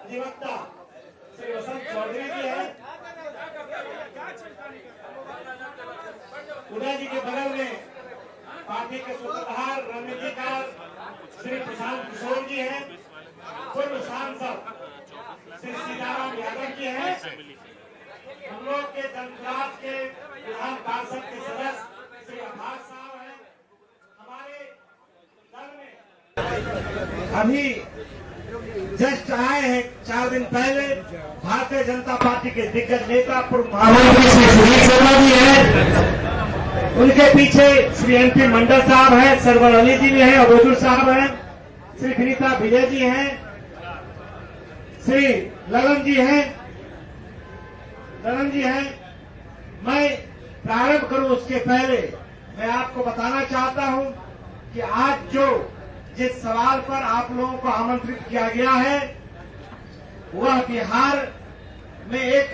अधिवक्ता श्री वसंत चौधरी जी हैं। उदय जी के बगल में पार्टी के सूत्रधार रणनीतिकार श्री प्रशांत किशोर जी हैं। पूर्व सांसद श्री सीताराम यादव जी हैं। हम लोग के जनसुराज के विधान पार्षद के सदस्य श्री अभाष साहब हैं। हमारे दल में अभी जस्ट आए हैं 4 दिन पहले भारतीय जनता पार्टी के दिग्गज नेता पूर्व महामंत्री श्री सुनील शर्मा जी हैं। उनके पीछे श्री एनपी मंडल साहब हैं, सरवर अली जी भी हैं, अबोजुल साहब हैं, श्री विनीता विजय जी हैं, श्री ललन जी हैं। मैं प्रारंभ करूं उसके पहले मैं आपको बताना चाहता हूं कि आज जिस सवाल पर आप लोगों को आमंत्रित किया गया है वह बिहार में एक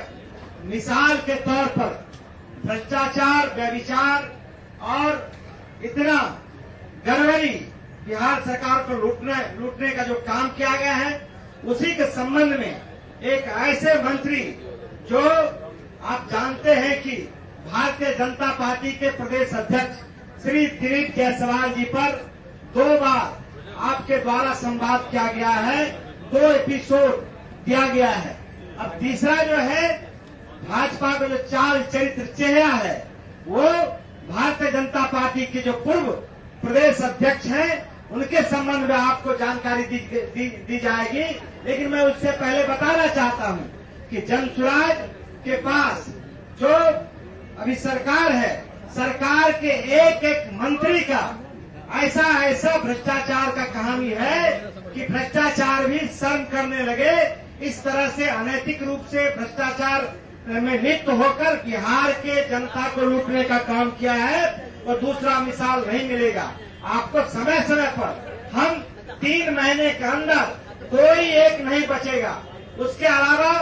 मिसाल के तौर पर भ्रष्टाचार, व्यभिचार और इतना गड़बड़ी बिहार सरकार को लूटने का जो काम किया गया है उसी के संबंध में एक ऐसे मंत्री जो आप जानते हैं कि भारतीय जनता पार्टी के प्रदेश अध्यक्ष श्री दिलीप जायसवाल जी पर 2 बार आपके द्वारा संवाद किया गया है, 2 एपिसोड दिया गया है। अब तीसरा जो है भाजपा का जो चाल चरित्र चेहरा है वो भारतीय जनता पार्टी के जो पूर्व प्रदेश अध्यक्ष हैं उनके संबंध में आपको जानकारी दी जाएगी। लेकिन मैं उससे पहले बताना चाहता हूं कि जनसुराज के पास जो अभी सरकार है, सरकार के एक मंत्री का ऐसा भ्रष्टाचार का कहानी है कि भ्रष्टाचार भी शर्म करने लगे। इस तरह से अनैतिक रूप से भ्रष्टाचार में लिप्त होकर बिहार के जनता को लूटने का काम किया है और दूसरा मिसाल नहीं मिलेगा आपको। समय समय पर हम 3 महीने के अंदर कोई एक नहीं बचेगा। उसके अलावा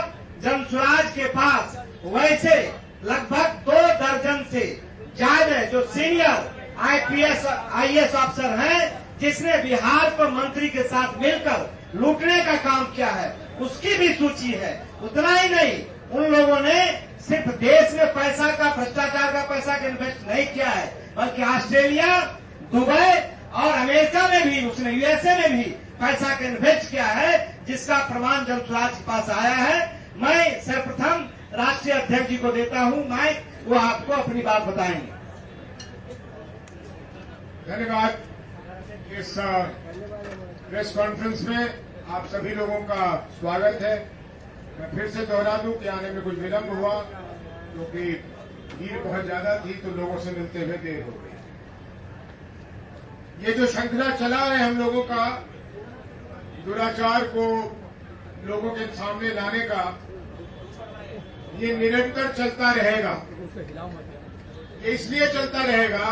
जनसुराज के पास वैसे लगभग 2 दर्जन से ज्यादा जो सीनियर IAS अफसर हैं जिसने बिहार को मंत्री के साथ मिलकर लूटने का काम किया है उसकी भी सूची है। उतना ही नहीं, उन लोगों ने सिर्फ देश में पैसा का, भ्रष्टाचार का पैसा का इन्वेस्ट नहीं किया है बल्कि ऑस्ट्रेलिया, दुबई और अमेरिका में भी, उसने USA में भी पैसा का इन्वेस्ट किया है जिसका प्रमाण जनसुराज के पास आया है। मैं सर्वप्रथम राष्ट्रीय अध्यक्ष जी को देता हूं माइक, वो आपको अपनी बात बताएंगे। धन्यवाद। इस प्रेस कॉन्फ्रेंस में आप सभी लोगों का स्वागत है। मैं फिर से दोहरा दूं कि आने में कुछ विलंब हुआ क्योंकि भीड़ बहुत ज्यादा थी तो लोगों से मिलते हुए देर हो गई। ये जो श्रृंखला चला है हम लोगों का दुराचार को लोगों के सामने लाने का, ये निरंतर चलता रहेगा। ये इसलिए चलता रहेगा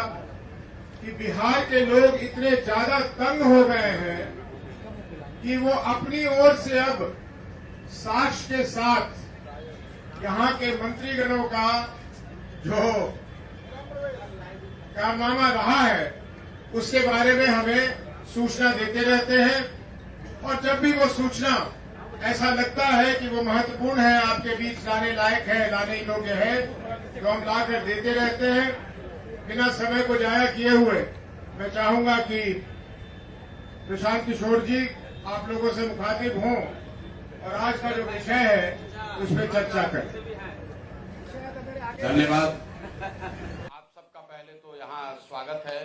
कि बिहार के लोग इतने ज्यादा तंग हो गए हैं कि वो अपनी ओर से अब साक्ष्य के साथ यहाँ के मंत्रीगणों का जो कारनामा रहा है उसके बारे में हमें सूचना देते रहते हैं और जब भी वो सूचना ऐसा लगता है कि वो महत्वपूर्ण है, आपके बीच लाने लायक है, लाने योग्य है, तो हम लाकर देते रहते हैं। बिना समय को जाया किए हुए मैं चाहूंगा कि प्रशांत किशोर जी आप लोगों से मुखातिब हों और आज का जो विषय है उस पर चर्चा करें। धन्यवाद। आप सबका पहले तो यहाँ स्वागत है।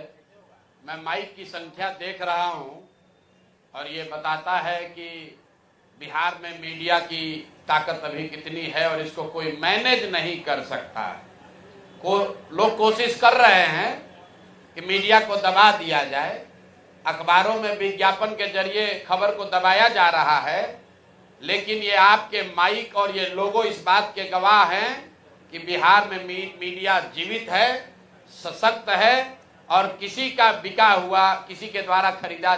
मैं माइक की संख्या देख रहा हूँ और ये बताता है कि बिहार में मीडिया की ताकत अभी कितनी है और इसको कोई मैनेज नहीं कर सकता। लोग कोशिश कर रहे हैं कि मीडिया को दबा दिया जाए, अखबारों में विज्ञापन के जरिए खबर को दबाया जा रहा है, लेकिन ये आपके माइक और ये लोगो इस बात के गवाह हैं कि बिहार में मीडिया जीवित है, सशक्त है और किसी का बिका हुआ, किसी के द्वारा खरीदा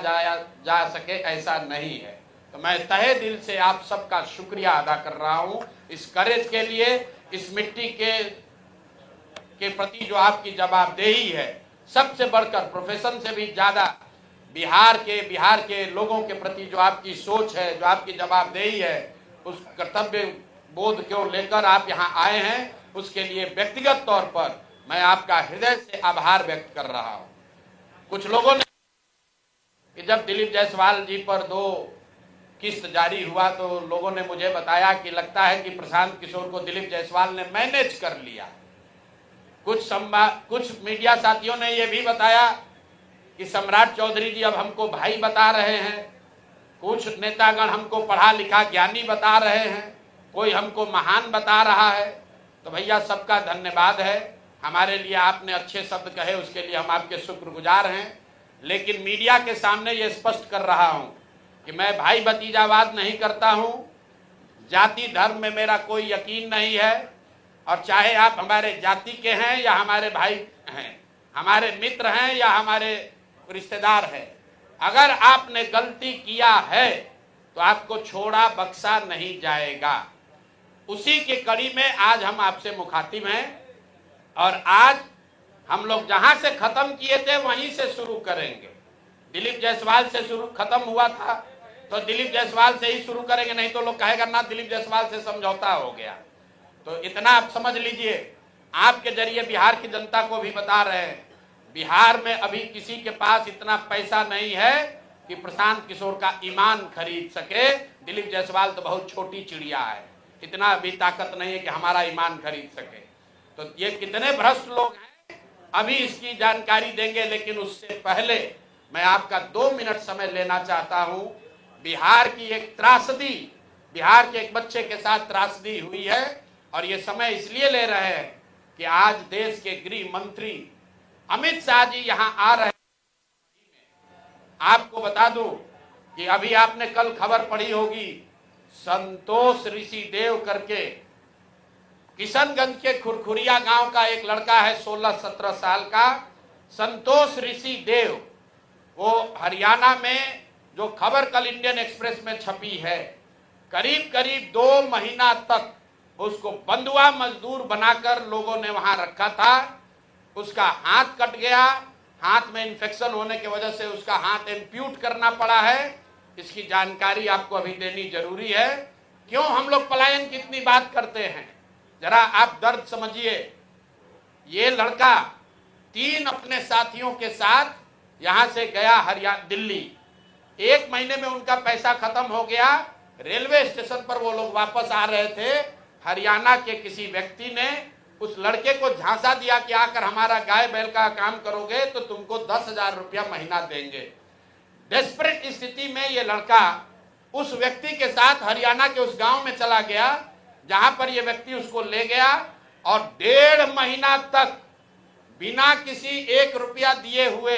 जा सके ऐसा नहीं है। तो मैं तहे दिल से आप सबका शुक्रिया अदा कर रहा हूं इस करेज के लिए, इस मिट्टी के प्रति जो आपकी जवाबदेही है, सबसे बढ़कर प्रोफेशन से भी ज्यादा बिहार के लोगों के प्रति जो आपकी सोच है, जो आपकी जवाबदेही है, उस कर्तव्य बोध को लेकर आप यहाँ आए हैं, उसके लिए व्यक्तिगत तौर पर मैं आपका हृदय से आभार व्यक्त कर रहा हूँ। कुछ लोगों ने कि जब दिलीप जायसवाल जी पर 2 किस्त जारी हुआ तो लोगों ने मुझे बताया कि लगता है कि प्रशांत किशोर को दिलीप जायसवाल ने मैनेज कर लिया। कुछ मीडिया साथियों ने यह भी बताया कि सम्राट चौधरी जी अब हमको भाई बता रहे हैं, कुछ नेतागण हमको पढ़ा लिखा ज्ञानी बता रहे हैं, कोई हमको महान बता रहा है। तो भैया सबका धन्यवाद है, हमारे लिए आपने अच्छे शब्द कहे, उसके लिए हम आपके शुक्रगुजार हैं। लेकिन मीडिया के सामने ये स्पष्ट कर रहा हूं कि मैं भाई भतीजावाद नहीं करता हूं, जाति धर्म में मेरा कोई यकीन नहीं है, और चाहे आप हमारे जाति के हैं या हमारे भाई हैं, हमारे मित्र हैं या हमारे रिश्तेदार हैं, अगर आपने गलती किया है तो आपको छोड़ा बख्शा नहीं जाएगा। उसी की कड़ी में आज हम आपसे मुखातिब हैं और आज हम लोग जहां से खत्म किए थे वहीं से शुरू करेंगे। दिलीप जायसवाल से शुरू खत्म हुआ था तो दिलीप जायसवाल से ही शुरू करेंगे, नहीं तो लोग कहेगा ना दिलीप जायसवाल से समझौता हो गया। तो इतना आप समझ लीजिए, आपके जरिए बिहार की जनता को भी बता रहे हैं, बिहार में अभी किसी के पास इतना पैसा नहीं है कि प्रशांत किशोर का ईमान खरीद सके। दिलीप जायसवाल तो बहुत छोटी चिड़िया है, इतना अभी ताकत नहीं है कि हमारा ईमान खरीद सके। तो ये कितने भ्रष्ट लोग हैं अभी इसकी जानकारी देंगे, लेकिन उससे पहले मैं आपका 2 मिनट समय लेना चाहता हूं। बिहार की एक त्रासदी, बिहार के एक बच्चे के साथ त्रासदी हुई है और ये समय इसलिए ले रहे हैं कि आज देश के गृह मंत्री अमित शाह जी यहां आ रहे हैं। आपको बता दूं कि अभी आपने कल खबर पढ़ी होगी, संतोष ऋषि देव करके किशनगंज के खुरखुरिया गांव का एक लड़का है, 16-17 साल का संतोष ऋषि देव। वो हरियाणा में, जो खबर कल इंडियन एक्सप्रेस में छपी है, करीब करीब 2 महीना तक उसको बंधुआ मजदूर बनाकर लोगों ने वहां रखा था। उसका हाथ कट गया, हाथ में इन्फेक्शन होने की वजह से उसका हाथ एम्प्यूट करना पड़ा है। इसकी जानकारी आपको अभी देनी जरूरी है। क्यों हम लोग पलायन की इतनी बात करते हैं, जरा आप दर्द समझिए। ये लड़का 3 अपने साथियों के साथ यहां से गया हरियाणा दिल्ली। 1 महीने में उनका पैसा खत्म हो गया। रेलवे स्टेशन पर वो लोग वापस आ रहे थे, हरियाणा के किसी व्यक्ति ने उस लड़के को झांसा दिया कि आकर हमारा गाय बैल का काम करोगे तो तुमको 10,000 रुपया महीना देंगे। डेस्परेट स्थिति में ये लड़का उस व्यक्ति के साथ हरियाणा के उस गांव में चला गया जहां पर ये व्यक्ति उसको ले गया और 1.5 महीना तक बिना किसी 1 रुपया दिए हुए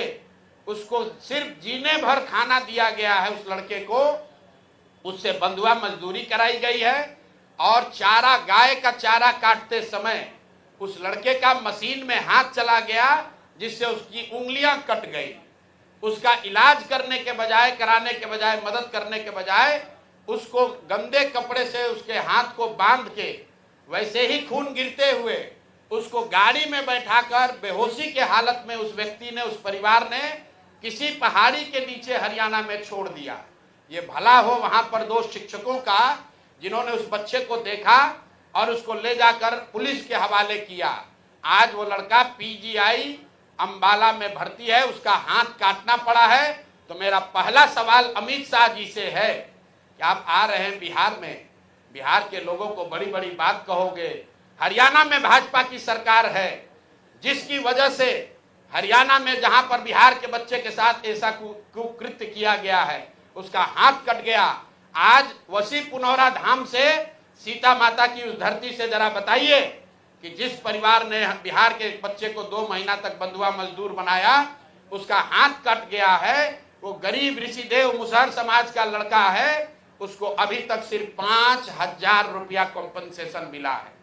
उसको सिर्फ जीने भर खाना दिया गया है। उस लड़के को उससे बंधुआ मजदूरी कराई गई है और चारा, गाय का चारा काटते समय उस लड़के का मशीन में हाथ चला गया जिससे उसकी उंगलियां कट गई। उसका इलाज करने के बजाय, कराने के बजाय, मदद करने के बजाय उसको गंदे कपड़े से उसके हाथ को बांध के वैसे ही खून गिरते हुए उसको गाड़ी में बैठाकर बेहोशी के हालत में उस व्यक्ति ने, उस परिवार ने किसी पहाड़ी के नीचे हरियाणा में छोड़ दिया। ये भला हो वहां पर 2 शिक्षकों का जिन्होंने उस बच्चे को देखा और उसको ले जाकर पुलिस के हवाले किया। आज वो लड़का पीजीआई अंबाला में भर्ती है, उसका हाथ काटना पड़ा है। तो मेरा पहला सवाल अमित शाह जी से है कि आप आ रहे हैं बिहार में, बिहार के लोगों को बड़ी बड़ी बात कहोगे। हरियाणा में भाजपा की सरकार है जिसकी वजह से हरियाणा में जहां पर बिहार के बच्चे के साथ ऐसा कुकृत्य किया गया है, उसका हाथ कट गया। आज वसी पुनौरा धाम से, सीता माता की उस धरती से जरा बताइए कि जिस परिवार ने बिहार के बच्चे को 2 महीना तक बंधुआ मजदूर बनाया, उसका हाथ कट गया है। वो गरीब ऋषिदेव मुसहर समाज का लड़का है, उसको अभी तक सिर्फ 5,000 रुपया कॉम्पनसेशन मिला है।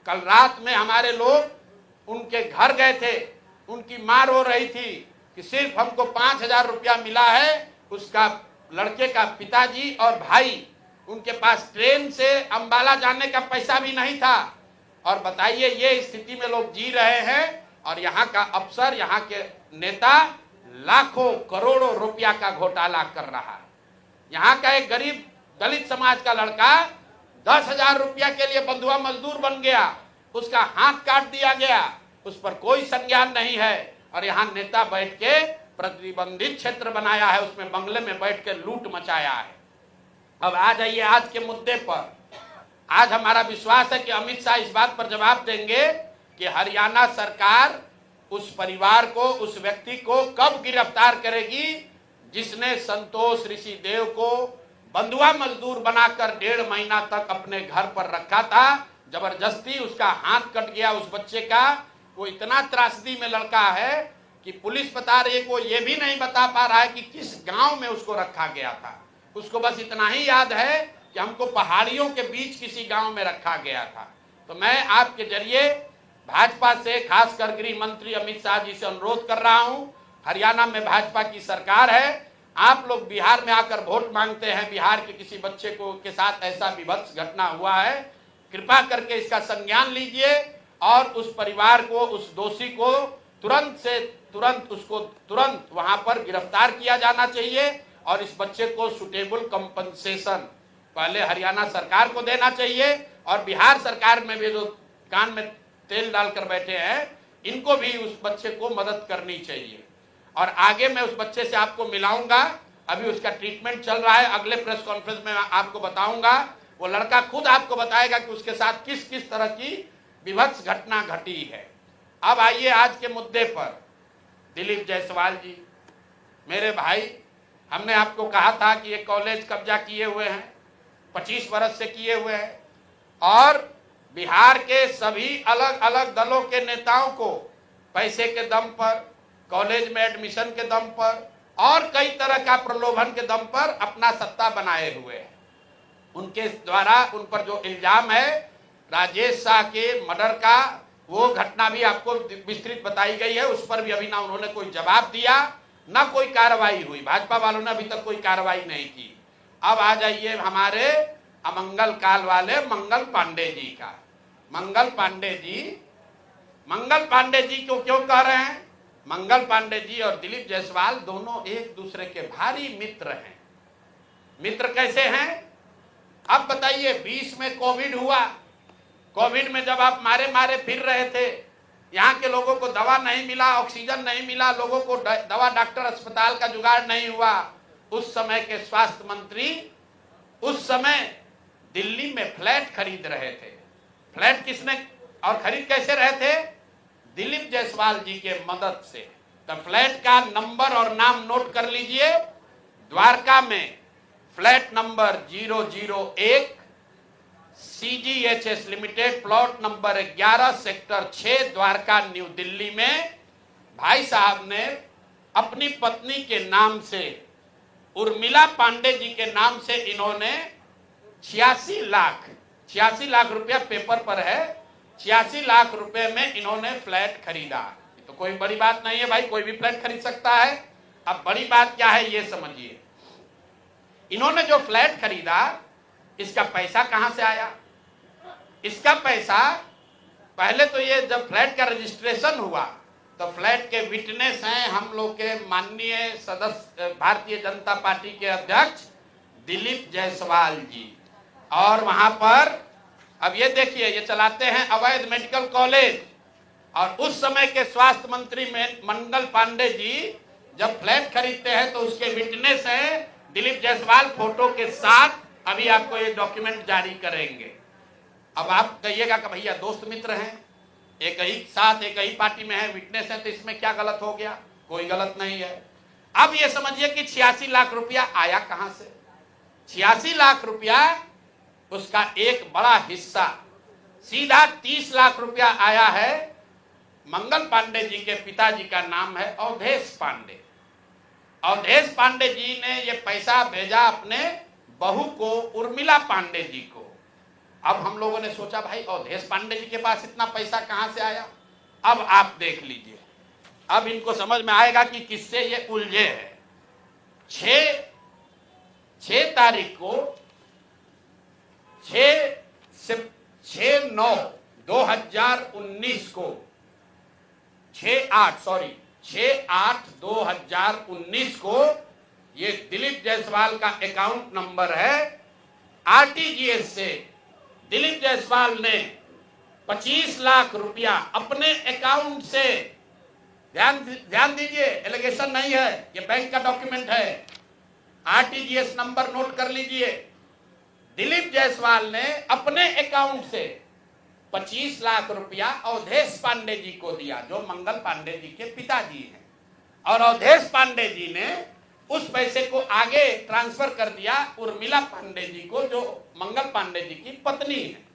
कल रात में हमारे लोग उनके घर गए थे, उनकी मां रो रही थी कि सिर्फ हमको 5,000 रुपया मिला है। उसका लड़के का पिताजी और भाई, उनके पास ट्रेन से अंबाला जाने का पैसा भी नहीं था। और बताइए, ये स्थिति में लोग जी रहे हैं और यहाँ का अफसर, यहाँ के नेता लाखों करोड़ों रुपया का घोटाला कर रहा है। यहाँ का एक गरीब दलित समाज का लड़का 10,000 रुपया के लिए बंधुआ मजदूर बन गया, उसका हाथ काट दिया गया, उस पर कोई संज्ञान नहीं है। और यहाँ नेता बैठ के प्रतिबंधित क्षेत्र बनाया है, उसमें बंगले में बैठ के लूट मचाया है। अब आ जाइए आज के मुद्दे पर। आज हमारा विश्वास है कि अमित शाह इस बात पर जवाब देंगे कि हरियाणा सरकार उस परिवार को, उस व्यक्ति को कब गिरफ्तार करेगी जिसने संतोष ऋषि देव को बंधुआ मजदूर बनाकर 1.5 महीना तक अपने घर पर रखा था। जबरदस्ती उसका हाथ कट गया उस बच्चे का। वो इतना त्रासदी में लड़का है कि पुलिस बता रही है, वो ये भी नहीं बता पा रहा है कि किस गांव में उसको रखा गया था। उसको बस इतना ही याद है कि हमको पहाड़ियों के बीच किसी गांव में रखा गया था। तो मैं आपके जरिए भाजपा से, खासकर गृह मंत्री अमित शाह जी से अनुरोध कर रहा हूं, हरियाणा में भाजपा की सरकार है, आप लोग बिहार में आकर वोट मांगते हैं, बिहार के किसी बच्चे को के साथ ऐसा विभत्स घटना हुआ है, कृपा करके इसका संज्ञान लीजिए और उस परिवार को, उस दोषी को तुरंत वहां पर गिरफ्तार किया जाना चाहिए और इस बच्चे को सुटेबल कंपनसेशन पहले हरियाणा सरकार को देना चाहिए और बिहार सरकार में भी जो कान में तेल डालकर बैठे हैं, इनको भी उस बच्चे को मदद करनी चाहिए। और आगे मैं उस बच्चे से आपको मिलाऊंगा, अभी उसका ट्रीटमेंट चल रहा है, अगले प्रेस कॉन्फ्रेंस में मैं आपको बताऊंगा। वो लड़का खुद आपको बताएगा कि उसके साथ किस किस तरह की विभत्स घटना घटी है। अब आइए आज के मुद्दे पर। दिलीप जायसवाल जी मेरे भाई, हमने आपको कहा था कि ये कॉलेज कब्जा किए हुए हैं, 25 वर्ष से किए हुए हैं और बिहार के सभी अलग अलग दलों के नेताओं को पैसे के दम पर, कॉलेज में एडमिशन के दम पर और कई तरह का प्रलोभन के दम पर अपना सत्ता बनाए हुए हैं। उनके द्वारा उन पर जो इल्जाम है राजेश शाह के मर्डर का, वो घटना भी आपको विस्तृत बताई गई है, उस पर भी अभी ना उन्होंने कोई जवाब दिया, ना कोई कार्रवाई हुई। भाजपा वालों ने अभी तक कोई कार्रवाई नहीं की। अब आ जाइए हमारे अमंगल काल वाले मंगल पांडे जी का। मंगल पांडे जी को क्यों कह रहे हैं? मंगल पांडे जी और दिलीप जायसवाल दोनों एक दूसरे के भारी मित्र हैं। मित्र कैसे हैं? अब बताइए, 20 में कोविड हुआ, कोविड में जब आप मारे फिर रहे थे, यहाँ के लोगों को दवा नहीं मिला, ऑक्सीजन नहीं मिला, लोगों को दवा, डॉक्टर, अस्पताल का जुगाड़ नहीं हुआ, उस समय के स्वास्थ्य मंत्री उस समय दिल्ली में फ्लैट खरीद रहे थे। फ्लैट किसने और खरीद कैसे रहे थे? दिलीप जायसवाल जी के मदद से। तो फ्लैट का नंबर और नाम नोट कर लीजिए। द्वारका में flat number 001 CGHS limited, plot number 11 sector 6 Dwarka new Delhi में भाई साहब ने अपनी पत्नी के नाम से, उर्मिला पांडे जी के नाम से, इन्होंने 86 लाख रुपया पेपर पर है, 86 लाख रुपए में इन्होंने फ्लैट खरीदा। तो कोई बड़ी बात नहीं है भाई, कोई भी फ्लैट खरीद सकता है। अब बड़ी बात क्या है ये समझिए। इन्होंने जो फ्लैट खरीदा, इसका पैसा कहां से आया? इसका पैसा पहले तो ये जब फ्लैट का रजिस्ट्रेशन हुआ तो फ्लैट के विटनेस हैं हम लोग के माननीय सदस्य, भारतीय जनता पार्टी के अध्यक्ष दिलीप जायसवाल जी। और वहां पर अब ये देखिए, ये चलाते हैं अवैध मेडिकल कॉलेज। और उस समय के स्वास्थ्य मंत्री मंगल पांडे जी जब फ्लैट खरीदते हैं तो उसके विटनेस हैं दिलीप जायसवाल, फोटो के साथ। अभी आपको ये डॉक्यूमेंट जारी करेंगे। अब आप कहिएगा कि भैया दोस्त मित्र हैं, एक ही साथ एक ही पार्टी में है, विटनेस है, तो इसमें क्या गलत हो गया? कोई गलत नहीं है। अब ये समझिए कि 86 लाख रुपया आया कहां से? 86 लाख रुपया, उसका एक बड़ा हिस्सा सीधा 30 लाख रुपया आया है। मंगल पांडे जी के पिताजी का नाम है अवधेश पांडे। अवधेश पांडे जी ने ये पैसा भेजा अपने बहू को, उर्मिला पांडे जी को। अब हम लोगों ने सोचा भाई अवधेश पांडे जी के पास इतना पैसा कहां से आया? अब आप देख लीजिए, अब इनको समझ में आएगा कि किससे ये उलझे हैं। 6 तारीख को 6/9/2019 को 6/8/2019 को ये दिलीप जायसवाल का अकाउंट नंबर है, आरटीजीएस से दिलीप जायसवाल ने 25 लाख रुपया अपने अकाउंट से, ध्यान दीजिए, एलिगेशन नहीं है, ये बैंक का डॉक्यूमेंट है, आरटीजीएस नंबर नोट कर लीजिए। दिलीप जायसवाल ने अपने अकाउंट से 25 लाख रुपया अवधेश पांडे जी को दिया, जो मंगल पांडे जी के पिताजी हैं, और अवधेश पांडे जी ने उस पैसे को आगे ट्रांसफर कर दिया उर्मिला पांडे जी को, जो मंगल पांडे जी की पत्नी है।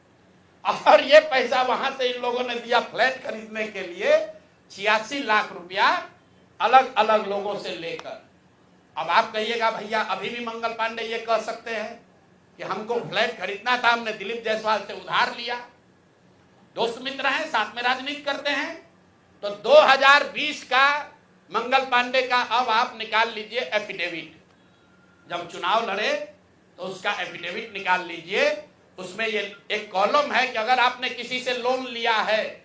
और ये पैसा वहां से इन लोगों ने दिया फ्लैट खरीदने के लिए 86 लाख रुपया अलग अलग लोगों से लेकर। अब आप कहिएगा भैया अभी भी मंगल पांडे ये कह सकते हैं कि हमको फ्लैट खरीदना था, हमने दिलीप जायसवाल से उधार लिया। दोस्त मित्र हैं, साथ में राजनीति करते हैं। तो 2020 का मंगल पांडे का अब आप निकाल लीजिए एफिडेविट, जब चुनाव लड़े तो उसका एफिडेविट निकाल लीजिए। उसमें ये एक कॉलम है कि अगर आपने किसी से लोन लिया है,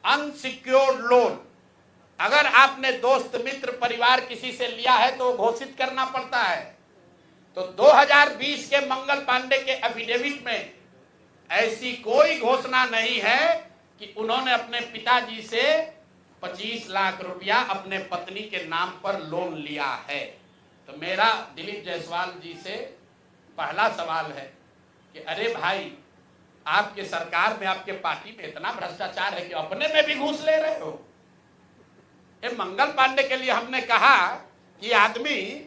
अनसिक्योर्ड लोन, अगर आपने दोस्त मित्र परिवार किसी से लिया है तो घोषित करना पड़ता है। तो 2020 के मंगल पांडे के एफिडेविट में ऐसी कोई घोषणा नहीं है कि उन्होंने अपने पिताजी से 25 लाख रुपया अपने पत्नी के नाम पर लोन लिया है। तो मेरा दिलीप जायसवाल जी से पहला सवाल है कि अरे भाई, आपके सरकार में, आपके पार्टी में इतना भ्रष्टाचार है कि अपने में भी घूस ले रहे हो। ये मंगल पांडे के लिए हमने कहा कि आदमी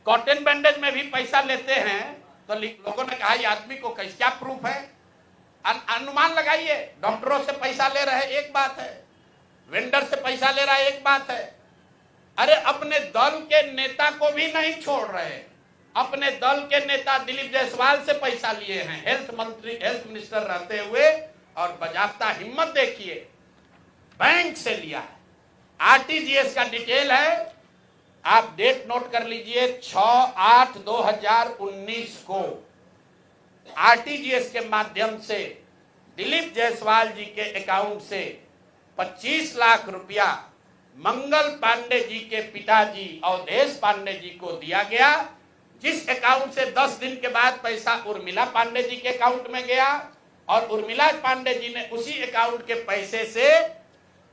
कॉटन बैंडेज में भी पैसा लेते हैं, तो लोगों ने कहा ये आदमी को क्या प्रूफ है, अनुमान लगाइए। डॉक्टरों से पैसा ले रहे एक बात है, वेंडर से पैसा ले रहा है एक बात है, अरे अपने दल के नेता को भी नहीं छोड़ रहे। अपने दल के नेता दिलीप जायसवाल से पैसा लिए हैं, हेल्थ मिनिस्टर रहते हुए, और बजाबता हिम्मत देखिए, बैंक से लिया है। आरटीजीएस का डिटेल है, आप डेट नोट कर लीजिए, 6/8/2019 को आरटीजीएस के माध्यम से दिलीप जायसवाल जी के अकाउंट से 25 लाख रुपया मंगल पांडे जी के पिताजी अवधेश पांडे जी को दिया गया, जिस अकाउंट से 10 दिन के बाद पैसा उर्मिला पांडे जी के अकाउंट में गया, और उर्मिला पांडे जी ने उसी अकाउंट के पैसे से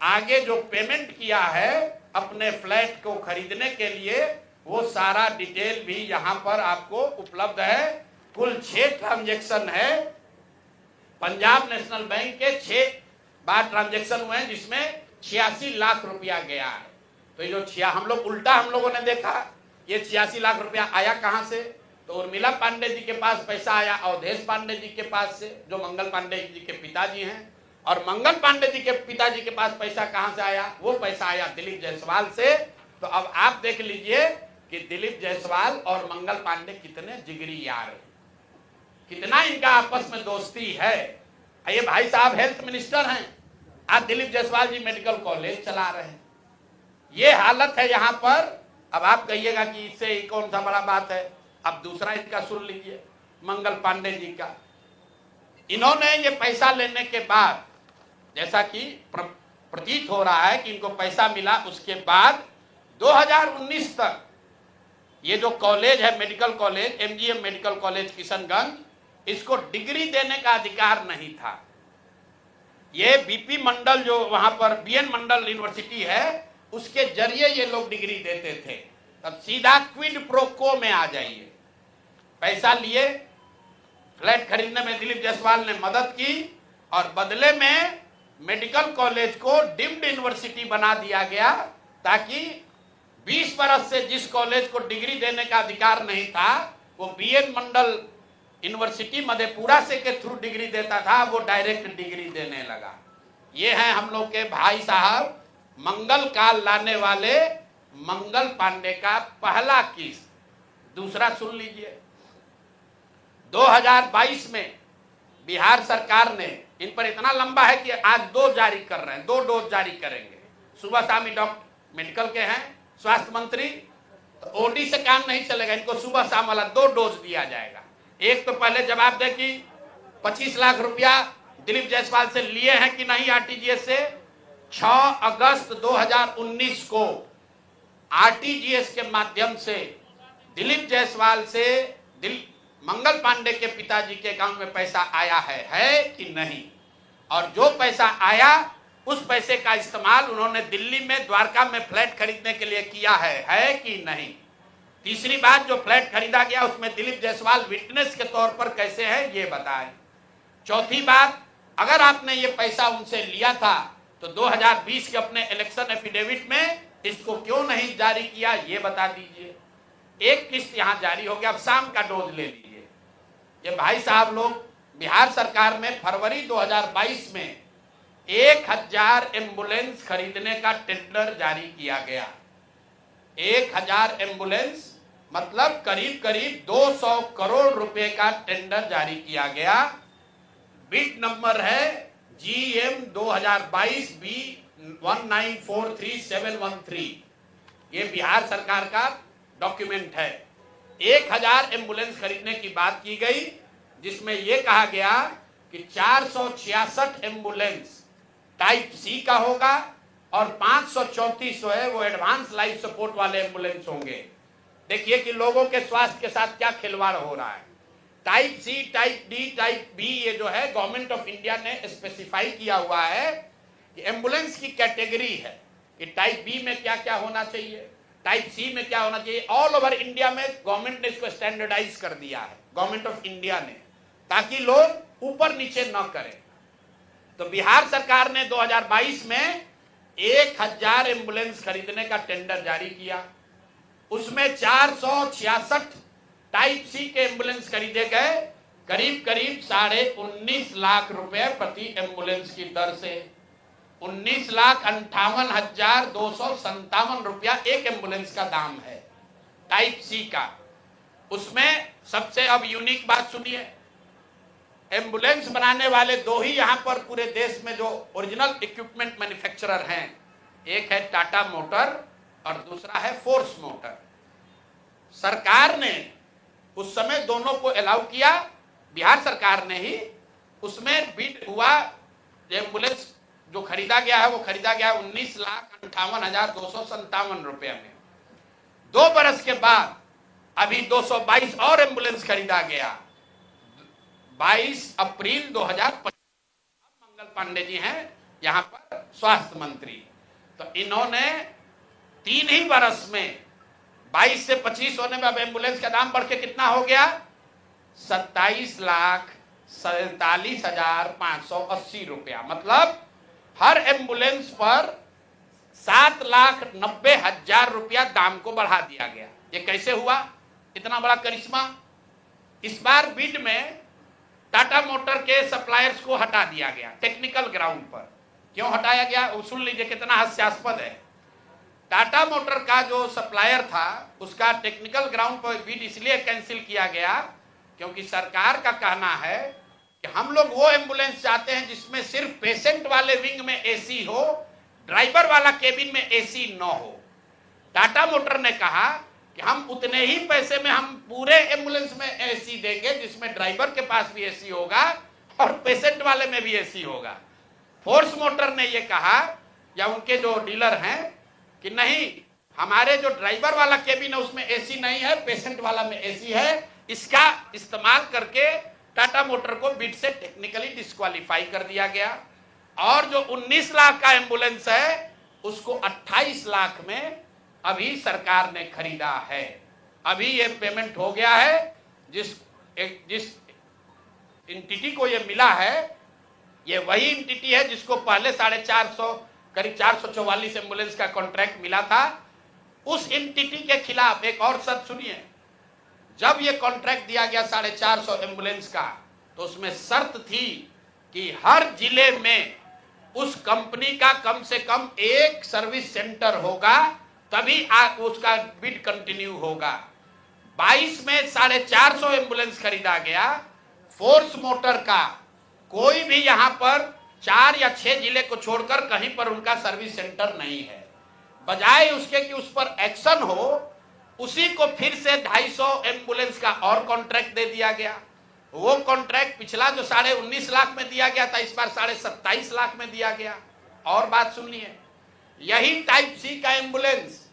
आगे जो पेमेंट किया है अपने फ्लैट को खरीदने के लिए, वो सारा डिटेल भी यहां पर आपको उपलब्ध है। कुल 6 ट्रांजैक्शन है, पंजाब नेशनल बैंक के 6 बार ट्रांजैक्शन हुए हैं, जिसमें 86 लाख रुपया गया है। तो ये जो हम लोगों ने देखा, ये 86 लाख रुपया आया कहां से? तो उर्मिला पांडे जी के पास पैसा आया अवधेश पांडे जी के पास से, जो मंगल पांडे जी के पिताजी हैं, और मंगल पांडे जी के पिताजी के पास पैसा कहां से आया? वो पैसा आया दिलीप जायसवाल से। तो अब आप देख लीजिए कि दिलीप जायसवाल और मंगल पांडे कितने जिगरी यार हैं, कितना इनका आपस में दोस्ती है। ये भाई साहब हेल्थ मिनिस्टर हैं, आज दिलीप जायसवाल जी मेडिकल कॉलेज चला रहे हैं। ये हालत है यहाँ पर। अब आप कहिएगा कि इससे कौन सा बड़ा बात है। अब दूसरा इनका सुन लीजिए, मंगल पांडे जी का। इन्होंने ये पैसा लेने के बाद, जैसा कि प्रतीत हो रहा है कि इनको पैसा मिला, उसके बाद 2019 तक ये जो कॉलेज है, medical college, MGM medical college Kishanganj, इसको डिग्री देने का अधिकार नहीं था। ये बीपी मंडल, जो वहां पर बीएन मंडल यूनिवर्सिटी है, उसके जरिए ये लोग डिग्री देते थे। तब सीधा क्विड प्रो को में आ जाइए। पैसा लिए, फ्लैट खरीदने में दिलीप जायसवाल ने मदद की, और बदले में मेडिकल कॉलेज को डीम्ड यूनिवर्सिटी बना दिया गया, ताकि 20 बरस से जिस कॉलेज को डिग्री देने का अधिकार नहीं था, वो बीएन मंडल यूनिवर्सिटी मधेपुरा से के थ्रू डिग्री देता था, वो डायरेक्ट डिग्री देने लगा। ये हैं हम लोग के भाई साहब, मंगल काल लाने वाले मंगल पांडे का पहला केस। दूसरा सुन लीजिए, 2022 में बिहार सरकार ने, इन पर इतना लंबा है कि आज 2 जारी कर रहे हैं, 2 डोज जारी करेंगे। सुबह शाम डॉक्टर मेडिकल के हैं, स्वास्थ्य मंत्री, तो ओडी से काम नहीं चलेगा, इनको सुबह शाम वाला 2 डोज दिया जाएगा। एक तो पहले जवाब दे कि 25 लाख रुपया दिलीप जायसवाल से लिए हैं कि नहीं आरटीजीएस से। 6 अगस्त 2019 को आरटीजीएस के माध्यम से दिलीप जायसवाल से मंगल पांडे के पिताजी के अकाउंट में पैसा आया है कि नहीं, और जो पैसा आया उस पैसे का इस्तेमाल उन्होंने दिल्ली में द्वारका में फ्लैट खरीदने के लिए किया है कि नहीं। तीसरी बात, जो फ्लैट खरीदा गया उसमें दिलीप जायसवाल विटनेस के तौर पर कैसे है ये बताएं। चौथी बात, अगर आपने ये पैसा उनसे लिया था तो 2020 के अपने इलेक्शन एफिडेविट में इसको क्यों नहीं जारी किया ये बता दीजिए। एक किस्त यहां जारी हो गया, अब शाम का डोज ले लीजिए। ये भाई साहब लोग, बिहार सरकार में फरवरी 2022 में 1000 एम्बुलेंस खरीदने का टेंडर जारी किया गया। 1000 एम्बुलेंस मतलब करीब करीब 200 करोड़ रुपए का टेंडर जारी किया गया। बिड नंबर है GM 2022 B 1943713। ये बिहार सरकार का डॉक्यूमेंट है। 1000 एम्बुलेंस खरीदने की बात की गई, जिसमें यह कहा गया कि 466 एम्बुलेंस टाइप सी का होगा और 534 जो है वो एडवांस लाइफ सपोर्ट वाले एम्बुलेंस होंगे। देखिए कि लोगों के स्वास्थ्य के साथ क्या खिलवाड़ हो रहा है। Type C, type D, type B, ये जो है गवर्नमेंट ऑफ इंडिया ने स्पेसिफाई किया हुआ है कि एम्बुलेंस की कैटेगरी है कि टाइप बी में क्या क्या होना चाहिए, टाइप सी में क्या होना चाहिए। ऑल ओवर इंडिया में गवर्नमेंट ने इसको स्टैंडर्डाइज कर दिया है, गवर्नमेंट ऑफ इंडिया ने, ताकि लोग ऊपर नीचे न करें। तो बिहार सरकार ने 2022 में 1000 एम्बुलेंस खरीदने का टेंडर जारी किया। उसमें 466 टाइप सी के एम्बुलेंस खरीदे गए, करीब करीब 19.5 लाख रुपए प्रति एम्बुलेंस की दर से। 19,58,257 रुपया एक एम्बुलेंस का दाम है टाइप सी का। उसमें सबसे अब यूनिक बात सुनिए, एम्बुलेंस बनाने वाले दो ही यहां पर पूरे देश में जो ओरिजिनल इक्विपमेंट मैन्युफैक्चरर हैं, एक है टाटा मोटर और दूसरा है फोर्स मोटर। सरकार ने उस समय दोनों को अलाउ किया, बिहार सरकार ने ही। उसमें बिड हुआ, एम्बुलेंस जो खरीदा गया है वो खरीदा गया 19,58,257 रुपये में। 2 बरस के बाद अभी 222 और एम्बुलेंस खरीदा गया। 22 अप्रैल 2025 मंगल पांडे जी हैं यहां पर स्वास्थ्य मंत्री। तो इन्होंने 3 ही बरस में 22 से 25 होने में अब एम्बुलेंस का दाम बढ़ के कितना हो गया, 27,47,580 रुपया। मतलब हर एम्बुलेंस पर 7,90,000 रुपया दाम को बढ़ा दिया गया। ये कैसे हुआ, इतना बड़ा करिश्मा। इस बार बिड में टाटा मोटर के सप्लायर्स को हटा दिया गया टेक्निकल ग्राउंड पर। क्यों हटाया गया, सुन लीजिए कितना हास्यास्पद है। टाटा मोटर का जो सप्लायर था उसका टेक्निकल ग्राउंड पर बिड इसलिए कैंसिल किया गया क्योंकि सरकार का कहना है कि हम लोग वो एम्बुलेंस चाहते हैं जिसमें सिर्फ पेशेंट वाले विंग में एसी हो, ड्राइवर वाला केबिन में एसी न हो। टाटा मोटर ने कहा कि हम उतने ही पैसे में हम पूरे एम्बुलेंस में एसी देंगे जिसमें ड्राइवर के पास भी एसी होगा और पेशेंट वाले में भी एसी होगा। फोर्स मोटर ने यह कहा, या उनके जो डीलर हैं, कि नहीं, हमारे जो ड्राइवर वाला केबिन है उसमें एसी नहीं है, पेशेंट वाला में एसी है। इसका इस्तेमाल करके टाटा मोटर को बिड से टेक्निकली डिस्क्वालीफाई कर दिया गया। और जो 19 लाख का एम्बुलेंस है उसको 28 लाख में अभी सरकार ने खरीदा है। अभी ये पेमेंट हो गया है। जिस एंटिटी को ये मिला है, ये वही एंटिटी है जिसको पहले 450 करीब 444 एम्बुलेंस का कॉन्ट्रैक्ट मिला था। उस एंटिटी के खिलाफ एक और शर्त सुनिए, जब ये कॉन्ट्रैक्ट दिया गया 450 एम्बुलेंस का, तो उसमें शर्त थी कि हर जिले में उस कंपनी का कम से कम एक सर्विस सेंटर होगा, तभी उसका बिड कंटिन्यू होगा। 22 में 450 एम्बुलेंस खरीदा गया। फोर्स मोटर का कोई भी यहां पर 4 या 6 जिले को छोड़कर कहीं पर उनका सर्विस सेंटर नहीं है। बजाय उसके कि उस पर एक्शन हो, उसी को फिर से 250 एम्बुलेंस का और कॉन्ट्रैक्ट दे दिया गया। वो कॉन्ट्रैक्ट पिछला जो 19.5 लाख में दिया गया था, इस बार 27.5 लाख में दिया गया। और बात सुनिए, यही टाइप सी का एम्बुलेंस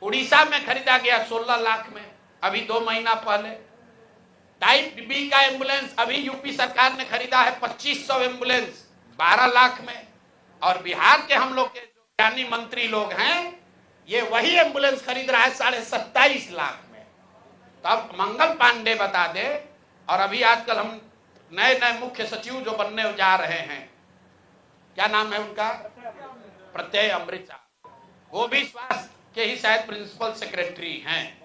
उड़ीसा में खरीदा गया 16 लाख में, अभी 2 महीना पहले। टाइप बी का एम्बुलेंस अभी यूपी सरकार ने खरीदा है 2500 एम्बुलेंस 12 लाख में, और बिहार के हम लोग के जो ज्ञानी मंत्री लोग हैं ये वही एम्बुलेंस खरीद रहा है 27.5 लाख में। तो अब मंगल पांडे बता दे, और अभी आजकल हम नए नए मुख्य सचिव जो बनने जा रहे हैं, क्या नाम है उनका, प्रत्यय अमृत, वो भी स्वास्थ्य के ही शायद प्रिंसिपल सेक्रेटरी हैं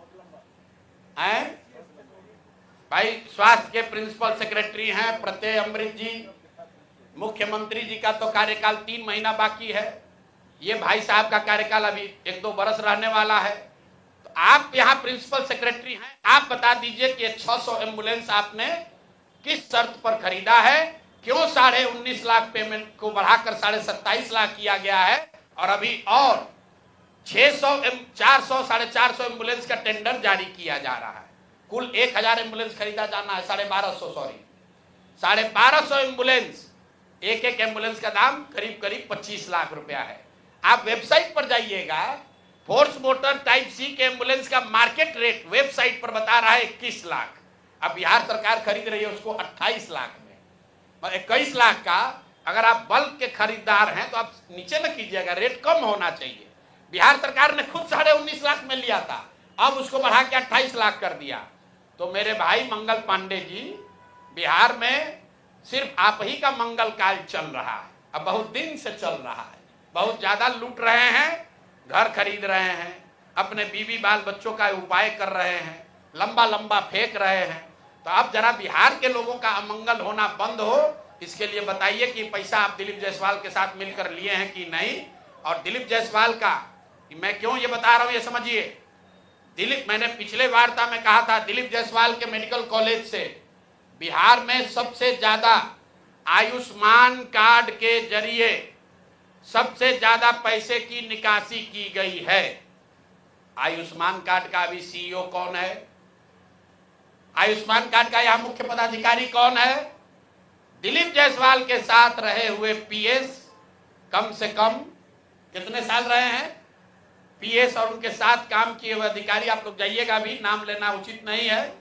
भाई, स्वास्थ्य के प्रिंसिपल सेक्रेटरी हैं प्रत्यय अमृत जी। मुख्यमंत्री जी का तो कार्यकाल 3 महीना बाकी है, ये भाई साहब का कार्यकाल अभी 1-2 बरस रहने वाला है। तो आप यहाँ प्रिंसिपल सेक्रेटरी हैं, आप बता दीजिए कि 600 एम्बुलेंस आपने किस शर्त पर खरीदा है, क्यों 19.5 लाख पेमेंट को बढ़ाकर 27.5 लाख किया गया है, और अभी और 400 450 एम्बुलेंस का टेंडर जारी किया जा रहा है। कुल 1000 एम्बुलेंस खरीदा जाना है, 1250 एम्बुलेंस, एक एम्बुलेंस का दाम करीब 25 लाख रुपया है। आप वेबसाइट पर जाइएगा, फोर्स मोटर टाइप सी के एम्बुलेंस का मार्केट रेट वेबसाइट पर बता रहा है 21 लाख। अब बिहार सरकार खरीद रही है उसको 28 लाख में। 21 लाख का अगर आप बल्क के खरीदार हैं तो आप नीचे न कीजिएगा, रेट कम होना चाहिए। बिहार सरकार ने खुद 19.5 लाख में लिया था, अब उसको बढ़ा के 28 लाख कर दिया। तो मेरे भाई मंगल पांडे जी, बिहार में सिर्फ आप ही का मंगल काल चल रहा है, अब बहुत दिन से चल रहा है। बहुत ज्यादा लूट रहे हैं, घर खरीद रहे हैं, अपने बीवी बाल बच्चों का उपाय कर रहे हैं, लंबा लंबा फेंक रहे हैं। तो अब जरा बिहार के लोगों का अमंगल होना बंद हो, इसके लिए बताइए कि पैसा आप दिलीप जायसवाल के साथ मिलकर लिए हैं कि नहीं। और दिलीप जायसवाल का मैं क्यों ये बता रहा हूं ये समझिए। दिलीप, मैंने पिछले वार्ता में कहा था, दिलीप जायसवाल के मेडिकल कॉलेज से बिहार में सबसे ज्यादा आयुष्मान कार्ड के जरिए सबसे ज्यादा पैसे की निकासी की गई है। आयुष्मान कार्ड का अभी सीईओ कौन है, आयुष्मान कार्ड का यहां मुख्य पदाधिकारी कौन है? दिलीप जायसवाल के साथ रहे हुए पीएस, कम से कम कितने साल रहे हैं पीएस, और उनके साथ काम किए हुए अधिकारी, आप लोग जाइएगा, अभी नाम लेना उचित नहीं है।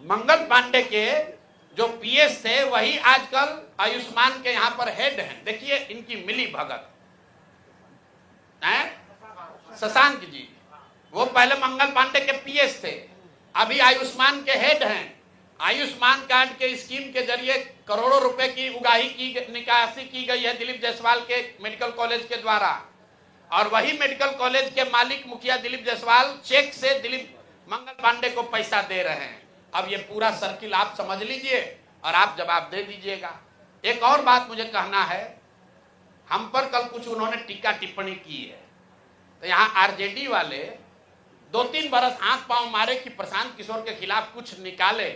मंगल पांडे के जो पीएस थे वही आजकल आयुष्मान के यहां पर हेड हैं। देखिए इनकी मिली भगत है। शशांक जी, वो पहले मंगल पांडे के पीएस थे, अभी आयुष्मान के हेड हैं। आयुष्मान कार्ड के स्कीम के जरिए करोड़ों रुपए की उगाही की निकासी की गई है दिलीप जायसवाल के मेडिकल कॉलेज के द्वारा, और वही मेडिकल कॉलेज के मालिक मुखिया दिलीप जायसवाल चेक से दिलीप मंगल पांडे को पैसा दे रहे हैं। अब ये पूरा सर्किल आप समझ लीजिए और आप जवाब दे दीजिएगा। एक और बात मुझे कहना है, हम पर कल कुछ उन्होंने टीका टिप्पणी की है, तो यहाँ आरजेडी वाले 2-3 बरस हाथ पांव मारे कि प्रशांत किशोर के खिलाफ कुछ निकाले,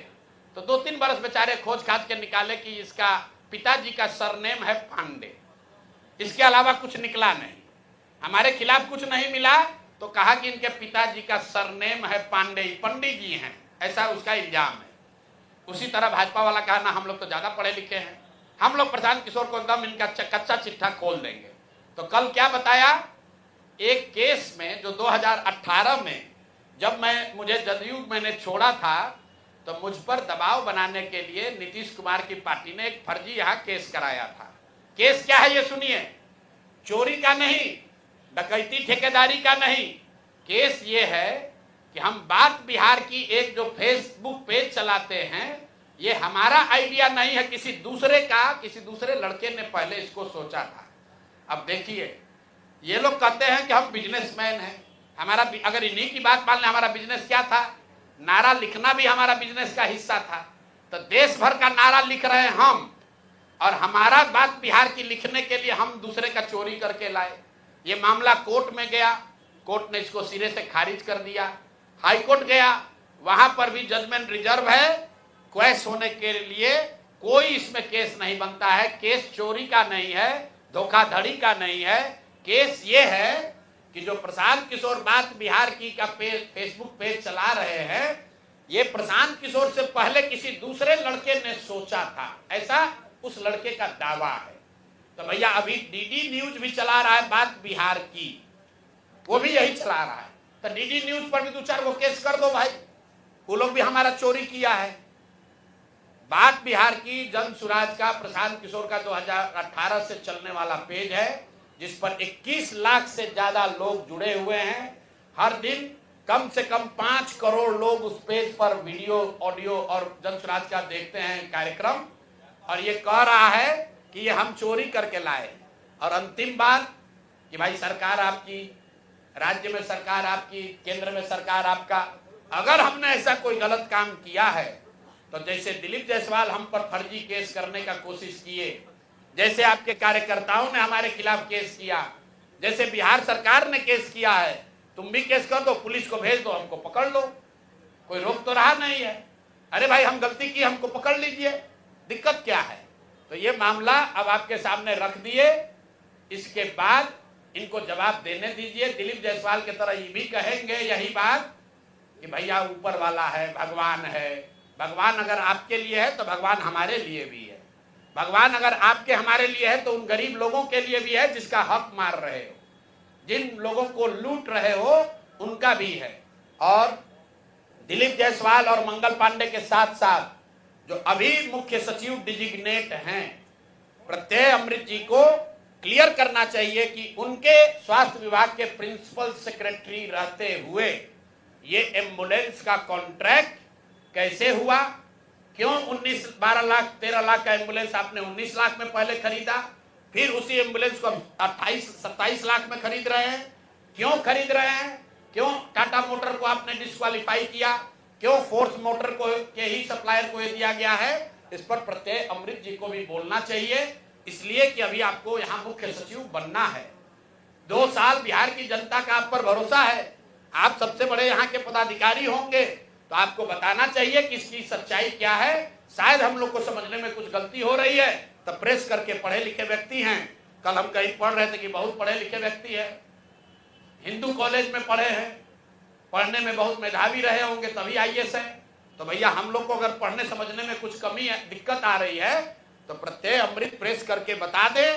तो 2-3 बरस बेचारे खोज खाज के निकाले कि इसका पिताजी का सरनेम है पांडे, इसके अलावा कुछ निकला नहीं। हमारे खिलाफ कुछ नहीं मिला तो कहा कि इनके पिताजी का सरनेम है पांडे, पंडित जी हैं, ऐसा उसका इल्जाम है। उसी तरह भाजपा वाला कहा ना हम लोग तो ज्यादा पढ़े लिखे हैं, हम लोग प्रशांत किशोर को एकदम इनका कच्चा चिट्ठा खोल देंगे। तो कल क्या बताया, एक केस में जो 2018 में जब मुझे जदयू मैंने छोड़ा था, तो मुझ पर दबाव बनाने के लिए नीतीश कुमार की पार्टी ने एक फर्जी यहाँ केस कराया था। केस क्या है ये सुनिए, चोरी का नहीं, डकैती ठेकेदारी का नहीं, केस ये है कि हम बात बिहार की एक जो फेसबुक पेज चलाते हैं, ये हमारा आइडिया नहीं है, किसी दूसरे लड़के ने पहले इसको सोचा था। अब देखिए ये लोग कहते हैं कि हम बिजनेसमैन हैं, हमारा अगर इन्हीं की बात मान लें, हमारा बिजनेस क्या था, नारा लिखना भी हमारा बिजनेस का हिस्सा था। तो देश भर का नारा लिख रहे हैं हम, और हमारा बात बिहार की लिखने के लिए हम दूसरे का चोरी करके लाए। ये मामला कोर्ट में गया, कोर्ट ने इसको सिरे से खारिज कर दिया। हाई कोर्ट गया, वहां पर भी जजमेंट रिजर्व है, क्वेश होने के लिए कोई इसमें केस नहीं बनता है। केस चोरी का नहीं है, धोखाधड़ी का नहीं है, केस ये है कि जो प्रशांत किशोर बात बिहार की का फेसबुक पेज चला रहे हैं, ये प्रशांत किशोर से पहले किसी दूसरे लड़के ने सोचा था, ऐसा उस लड़के का दावा है। तो भैया अभी डीडी न्यूज भी चला रहा है बात बिहार की, वो भी यही चला रहा है। तो डीडी न्यूज पर भी 2-4 वो केस कर दो भाई, वो लोग भी हमारा चोरी किया है। बात बिहार की जन सुराज का, प्रशांत किशोर का 2018 से चलने वाला पेज है, जिस पर 21 लाख से ज्यादा लोग जुड़े हुए हैं। हर दिन कम से कम 5 करोड़ लोग उस पेज पर वीडियो, ऑडियो और जन सुराज का देखते हैं कार्यक्रम, और ये कह रहा है कि ये हम चोरी करके लाए। और अंतिम बात कि भाई सरकार आपकी, राज्य में सरकार आपकी, केंद्र में सरकार आपका, अगर हमने ऐसा कोई गलत काम किया है तो जैसे दिलीप जायसवाल हम पर फर्जी केस करने का कोशिश किए, जैसे आपके कार्यकर्ताओं ने हमारे खिलाफ केस किया, जैसे बिहार सरकार ने केस किया है, तुम भी केस कर दो, पुलिस को भेज दो, हमको पकड़ लो, कोई रोक तो रहा नहीं है। अरे भाई हम गलती की, हमको पकड़ लीजिए, दिक्कत क्या है। तो ये मामला अब आपके सामने रख दिए, इसके बाद इनको जवाब देने दीजिए। दिलीप जायसवाल की तरह ये भी कहेंगे यही बात कि भैया ऊपर वाला है, भगवान है। भगवान अगर आपके लिए है तो भगवान हमारे लिए भी है। भगवान अगर आपके हमारे लिए है तो उन गरीब लोगों के लिए भी है जिसका हक मार रहे हो, जिन लोगों को लूट रहे हो उनका भी है। और दिलीप जायसवाल और मंगल पांडे के साथ साथ जो अभी मुख्य सचिव डिजिग्नेट हैं, प्रत्यय अमृत जी को क्लियर करना चाहिए कि उनके स्वास्थ्य विभाग के प्रिंसिपल सेक्रेटरी रहते हुए ये एम्बुलेंस का कॉन्ट्रैक्ट कैसे हुआ, क्यों 12 लाख 13 लाख का एम्बुलेंस आपने 19 लाख में पहले खरीदा, फिर उसी एम्बुलेंस को 27 लाख में खरीद रहे हैं, क्यों खरीद रहे हैं, क्यों टाटा मोटर को आपने डिस्क्वालीफाई किया, क्यों फोर्स मोटर को के ही सप्लायर को ये दिया गया है, इस पर प्रत्यय अमृत जी को भी बोलना चाहिए। इसलिए कि अभी आपको यहाँ मुख्य सचिव बनना है। 2 साल बिहार की जनता का आप पर भरोसा है, आप सबसे बड़े यहाँ के पदाधिकारी होंगे, तो आपको बताना चाहिए कि इसकी सच्चाई क्या है। शायद हम लोग को समझने में कुछ गलती हो रही है, तब प्रेस करके पढ़े लिखे व्यक्ति हैं। कल हम कहीं पढ़ रहे थे कि बहुत पढ़े लिखे व्यक्ति है, हिंदू कॉलेज में पढ़े हैं, पढ़ने में बहुत मेधावी रहे होंगे तभी IAS है। तो भैया हम लोग को अगर पढ़ने समझने में कुछ कमी है, दिक्कत आ रही है, तो प्रत्यय अमृत प्रेस करके बता दे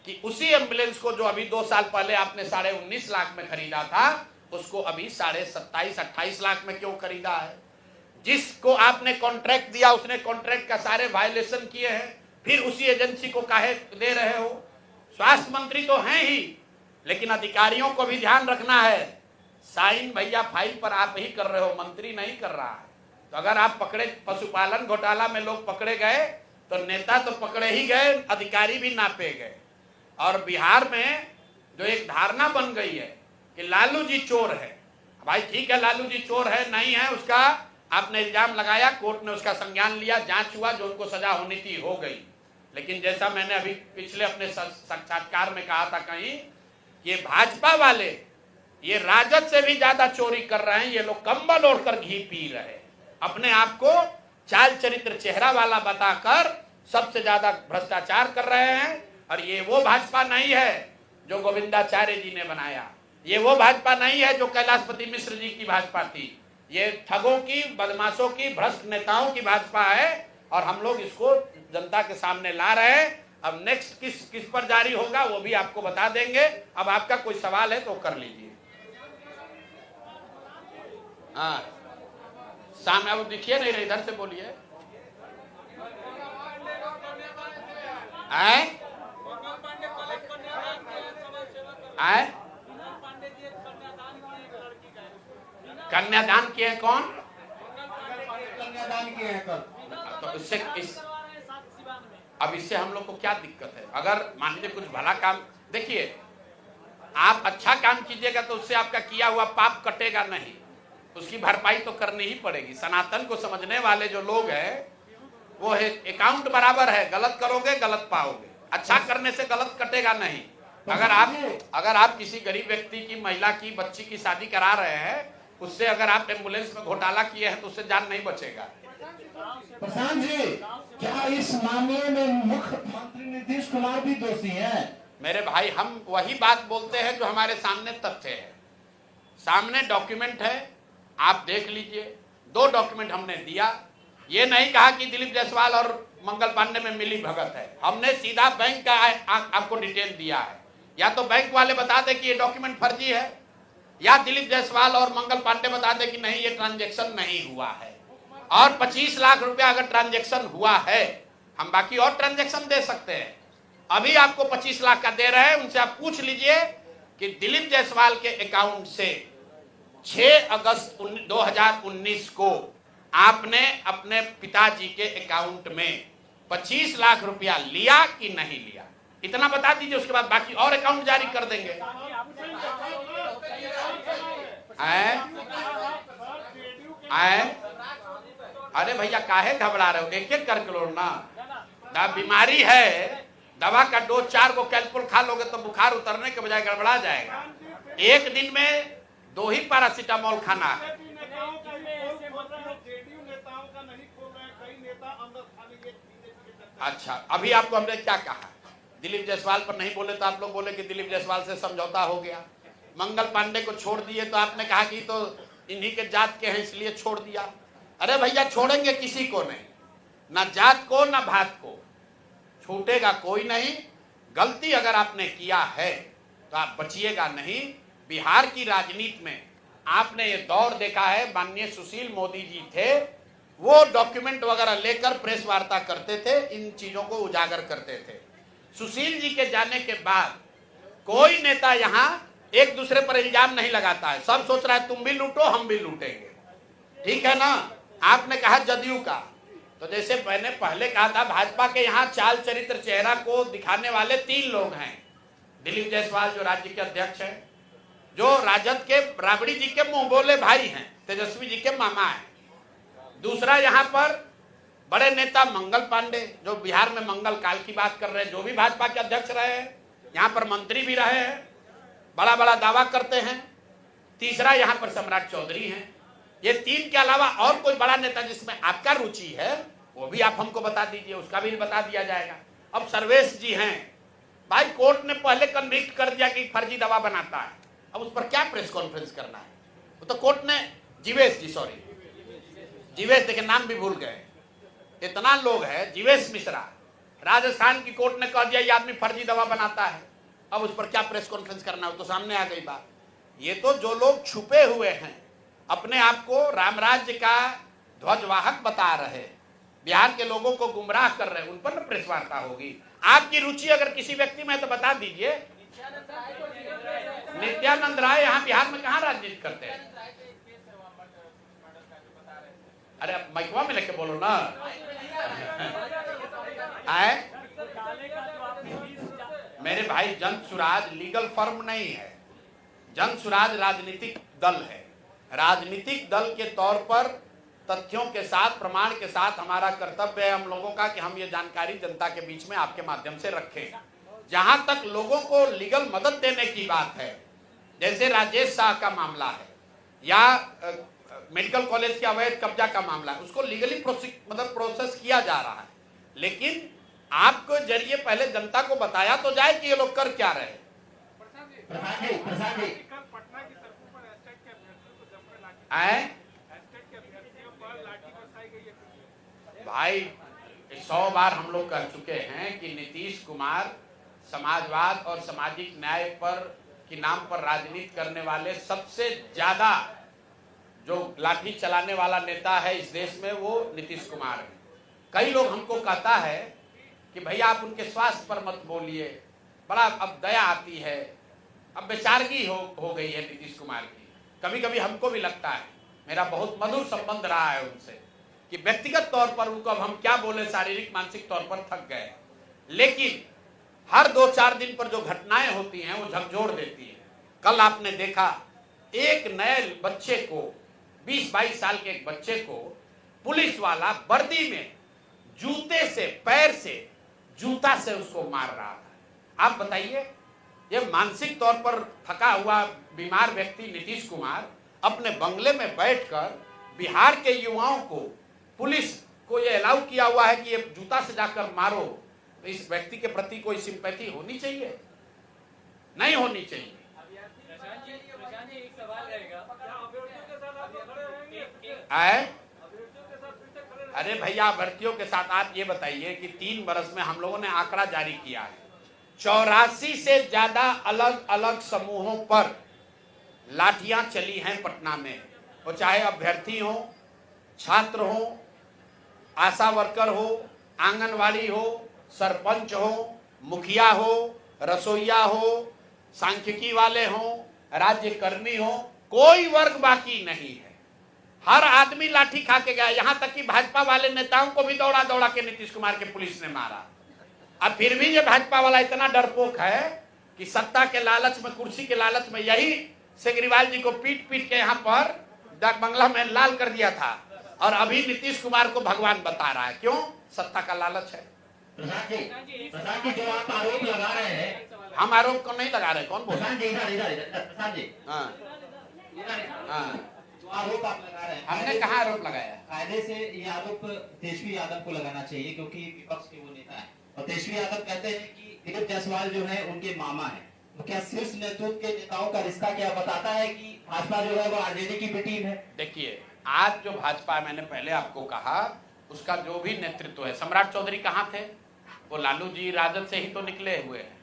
कि उसी एम्बुलेंस को जो अभी 2 साल पहले आपने 19.5 लाख में खरीदा था, उसको अभी 27-28 लाख में क्यों खरीदा है। जिसको आपने कॉन्ट्रैक्ट दिया उसने कॉन्ट्रैक्ट का सारे वायलेशन किए हैं, फिर उसी एजेंसी को काहे दे रहे हो। स्वास्थ्य मंत्री तो हैं ही, लेकिन अधिकारियों को भी ध्यान रखना है। साइन भैया फाइल पर आप ही कर रहे हो, मंत्री नहीं कर रहा है। तो अगर आप पकड़े, पशुपालन घोटाला में लोग पकड़े गए तो नेता तो पकड़े ही गए, अधिकारी भी नापे गए। और बिहार में जो एक धारणा बन गई है कि लालू जी चोर है, भाई ठीक है लालू जी चोर है नहीं है, उसका आपने इल्जाम लगाया, कोर्ट ने उसका संज्ञान लिया, जांच हुआ, जो उनको सजा होनी थी हो गई। लेकिन जैसा मैंने अभी पिछले अपने साक्षात्कार में कहा था कहीं, ये भाजपा वाले ये राजद से भी ज्यादा चोरी कर रहे हैं। ये लोग कंबल ओढ़कर घी पी रहे हैं, अपने आप को चाल चरित्र चेहरा वाला बताकर सबसे ज्यादा भ्रष्टाचार कर रहे हैं। और ये वो भाजपा नहीं है जो गोविंदाचार्य जी ने बनाया, ये वो भाजपा नहीं है जो कैलाशपति मिश्र जी की भाजपा थी। ये ठगों की, बदमाशों की, भ्रष्ट नेताओं की भाजपा है, और हम लोग इसको जनता के सामने ला रहे हैं। अब नेक्स्ट किस पर जारी होगा वो भी आपको बता देंगे। अब आपका कोई सवाल है तो कर लीजिए। हाँ सामने अब दिखिए नहीं रहे, इधर से बोलिए। आए आए कन्यादान किए हैं, कौन कन्यादान किए हैं कल। तो अब इससे हम लोग को क्या दिक्कत है। अगर मान लीजिए कुछ भला काम, देखिए आप अच्छा काम कीजिएगा तो उससे आपका किया हुआ पाप कटेगा नहीं, उसकी भरपाई तो करनी ही पड़ेगी। सनातन को समझने वाले जो लोग हैं वो है अकाउंट बराबर है, गलत करोगे गलत पाओगे, अच्छा करने से गलत कटेगा नहीं। अगर आप किसी गरीब व्यक्ति की, महिला की, बच्ची की शादी करा रहे हैं, उससे अगर आप एम्बुलेंस में घोटाला किए हैं तो उससे जान नहीं बचेगा। प्रशांत जी, क्या इस मामले में मुख्यमंत्री नीतीश कुमार भी दोषी हैं? मेरे भाई हम वही बात बोलते हैं जो हमारे सामने तथ्य है, सामने डॉक्यूमेंट है, आप देख लीजिए। 2 डॉक्यूमेंट हमने दिया, ये नहीं कहा कि दिलीप जायसवाल और मंगल पांडे में मिली भगत है। हमने सीधा बैंक का आपको डिटेल दिया है। या तो बैंक वाले बता दे कि ये डॉक्यूमेंट फर्जी है, या दिलीप जायसवाल और मंगल पांडे बता दे कि नहीं ये ट्रांजैक्शन नहीं हुआ है। और 25 लाख रुपया अगर ट्रांजैक्शन हुआ है, हम बाकी और ट्रांजैक्शन दे सकते हैं। अभी आपको 25 लाख का दे रहे हैं, उनसे आप पूछ लीजिए कि दिलीप जायसवाल के अकाउंट से 6 अगस्त 2019 को आपने अपने पिताजी के अकाउंट में 25 लाख रुपया लिया कि नहीं लिया, इतना बता दीजिए। उसके बाद बाकी और अकाउंट जारी कर देंगे। अरे भैया काहे घबरा रहे हो, एक एक करके लो ना। बीमारी है, दवा का डोज 4 को कैलपुल खा लोगे तो बुखार उतरने के बजाय गड़बड़ा जाएगा। एक दिन में 2 ही पैरासीटामोल खाना है। अच्छा, अभी आपको हमने क्या कहा, दिलीप जायसवाल पर नहीं बोले तो आप लोग बोले कि दिलीप जायसवाल से समझौता हो गया। मंगल पांडे को छोड़ दिए तो आपने कहा कि तो इन्हीं के जात के हैं इसलिए छोड़ दिया। अरे भैया छोड़ेंगे किसी को नहीं, ना जात को ना भात को, छूटेगा कोई नहीं। गलती अगर आपने किया है तो आप बचिएगा नहीं। बिहार की राजनीति में आपने ये दौर देखा है, माननीय सुशील मोदी जी थे, वो डॉक्यूमेंट वगैरह लेकर प्रेस वार्ता करते थे, इन चीजों को उजागर करते थे। सुशील जी के जाने के बाद कोई नेता यहाँ एक दूसरे पर इल्जाम नहीं लगाता है। सब सोच रहा है तुम भी लूटो हम भी लूटेंगे, ठीक है ना। आपने कहा जदयू का, तो जैसे मैंने पहले कहा था, भाजपा के यहाँ चाल चरित्र चेहरा को दिखाने वाले 3 लोग हैं। दिलीप जायसवाल जो राज्य के अध्यक्ष हैं, जो राजद के राबड़ी जी के मुंह बोले भाई हैं, तेजस्वी जी के मामा हैं। दूसरा यहाँ पर बड़े नेता मंगल पांडे, जो बिहार में मंगल काल की बात कर रहे हैं, जो भी भाजपा के अध्यक्ष रहे हैं, यहाँ पर मंत्री भी रहे हैं, बड़ा बड़ा दावा करते हैं। तीसरा यहाँ पर सम्राट चौधरी हैं। ये 3 के अलावा और कोई बड़ा नेता जिसमें आपका रुचि है वो भी आप हमको बता दीजिए, उसका भी बता दिया जाएगा। अब सर्वेश जी हैं, भाई कोर्ट ने पहले कन्विक्ट कर दिया कि फर्जी दवा बनाता है, अब उस पर क्या प्रेस कॉन्फ्रेंस करना है। वो तो कोर्ट ने जीवेश जी, सॉरी जीवेश, देखिए नाम भी भूल गए, इतना लोग है, जीवेश मिश्रा, राजस्थान की कोर्ट ने कह दिया ये आदमी फर्जी दवा बनाता है, अब उस पर क्या प्रेस कॉन्फ्रेंस करना है, तो सामने आ गई बात। ये तो जो लोग छुपे हुए हैं, अपने आप को रामराज्य का ध्वजवाहक बता रहे, बिहार के लोगों को गुमराह कर रहे, उन पर न प्रेस वार्ता होगी। आपकी रुचि अगर किसी व्यक्ति में तो बता दीजिए। नित्यानंद राय यहाँ बिहार में कहाँ राजनीति करते हैं? अरे माइकवा में लेके बोलो ना। आए मेरे भाई, जन सुराज लीगल फर्म नहीं है, जन सुराज राजनीतिक दल है। राजनीतिक दल के तौर पर तथ्यों के साथ, प्रमाण के साथ हमारा कर्तव्य है हम लोगों का कि हम ये जानकारी जनता के बीच में आपके माध्यम से रखें। जहां तक लोगों को लीगल मदद देने की बात है, जैसे राजेश शाह का मामला है या मेडिकल कॉलेज के अवैध कब्जा का मामला है, उसको लीगली प्रोसेस किया जा रहा है, लेकिन आपको जरिए पहले जनता को बताया तो जाए कि ये लोग कर क्या रहे। भाई 100 बार हम लोग कह चुके हैं कि नीतीश कुमार समाजवाद और सामाजिक न्याय पर की नाम पर राजनीति करने वाले सबसे ज्यादा जो लाठी चलाने वाला नेता है इस देश में, वो नीतीश कुमार है। कई लोग हमको कहता है कि भैया आप उनके स्वास्थ्य पर मत बोलिए, बड़ा अब दया आती है, अब बेचारगी हो गई है नीतीश कुमार की। कभी कभी हमको भी लगता है, मेरा बहुत मधुर संबंध रहा है उनसे, कि व्यक्तिगत तौर पर उनको अब हम क्या बोले, शारीरिक मानसिक तौर पर थक गए, लेकिन हर 2-4 दिन पर जो घटनाएं होती हैं वो झकझोर देती है। कल आपने देखा एक नए बच्चे को, 20-22 साल के एक बच्चे को पुलिस वाला वर्दी में जूते से, पैर से, जूता से उसको मार रहा था। आप बताइए, ये मानसिक तौर पर थका हुआ बीमार व्यक्ति नीतीश कुमार अपने बंगले में बैठकर बिहार के युवाओं को, पुलिस को ये अलाउ किया हुआ है कि ये जूता से जाकर मारो, तो इस व्यक्ति के प्रति कोई सिंपैथी होनी चाहिए? नहीं होनी चाहिए। अरे भैया, अभ्यर्थियों के साथ आप ये बताइए कि 3 वर्ष में हम लोगों ने आंकड़ा जारी किया है, 84 से ज्यादा अलग अलग समूहों पर लाठियां चली हैं पटना में, वो चाहे अभ्यर्थी हो, छात्र हो, आशा वर्कर हो, आंगनवाड़ी हो, सरपंच हो, मुखिया हो, रसोईया हो, सांख्यिकी वाले हो, राज्य कर्मी हो, कोई वर्ग बाकी नहीं है। हर आदमी लाठी खा के गया। यहां तक कि भाजपा वाले नेताओं को भी दौड़ा दौड़ा के नीतीश कुमार के पुलिस ने मारा। अब फिर भी ये भाजपा वाला इतना डरपोक है कि सत्ता के लालच में, कुर्सी के लालच में, यही केजरीवाल जी को पीट पीट के यहाँ पर डाक बंगला में लाल कर दिया था, और अभी नीतीश कुमार को भगवान बता रहा है। क्यों? सत्ता का लालच है। प्रधान जी जो आप आरोप लगा रहे हैं, हम आरोप को नहीं लगा रहे। कौन बोल? प्रधान जी प्रधान जी, हाँ हाँ, जो आरोप आप लगा रहे हैं, हमने कहाँ आरोप लगाया? कायदे से ये आरोप तेजस्वी यादव को लगाना चाहिए, क्योंकि विपक्ष के वो नेता है। और तेजस्वी यादव कहते हैं कि दिलीप जायसवाल जो है उनके मामा है। तो क्या शीर्ष नेतृत्व के नेताओं का रिश्ता क्या बताता है कि भाजपा जो है वो आरजेडी की भी टीम है? देखिए, आज जो भाजपा, मैंने पहले आपको कहा, उसका जो भी नेतृत्व है, सम्राट चौधरी कहाँ थे? वो लालू जी राजद से ही तो निकले हुए हैं।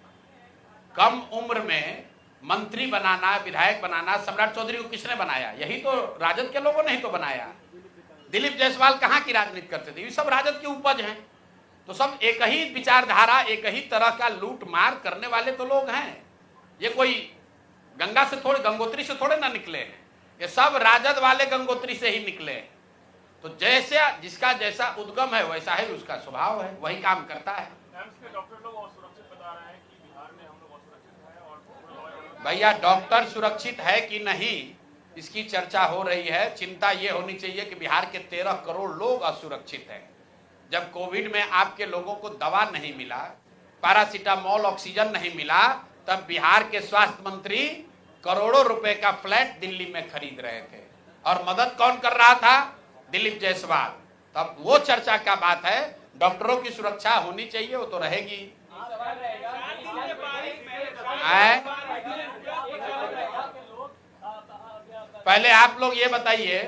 कम उम्र में मंत्री बनाना, विधायक बनाना, सम्राट चौधरी को किसने बनाया? यही तो राजद के लोगों ने ही तो बनाया। दिलीप जायसवाल कहाँ की राजनीति करते थे? ये सब राजद की उपज हैं। तो सब एक ही विचारधारा, एक ही तरह का लूट मार करने वाले तो लोग हैं। ये कोई गंगा से थोड़े, गंगोत्री से थोड़े ना निकले हैं, ये सब राजद वाले गंगोत्री से ही निकले हैं। तो जैसे जिसका जैसा उद्गम है वैसा ही उसका स्वभाव है, वही काम करता है। डॉक्टर लोग असुरक्षित बता रहे हैं कि बिहार में हम लोग असुरक्षित हैं, और भैया डॉक्टर सुरक्षित है कि नहीं इसकी चर्चा हो रही है। चिंता ये होनी चाहिए कि बिहार के 13 करोड़ लोग असुरक्षित हैं। जब कोविड में आपके लोगों को दवा नहीं मिला, पैरासीटामोल, ऑक्सीजन नहीं मिला, तब बिहार के स्वास्थ्य मंत्री करोड़ों रुपए का फ्लैट दिल्ली में खरीद रहे थे, और मदद कौन कर रहा था? दिलीप जायसवाल। तब वो चर्चा का बात है। डॉक्टरों की सुरक्षा होनी चाहिए, वो तो रहेगी। पहले आप लोग ये बताइए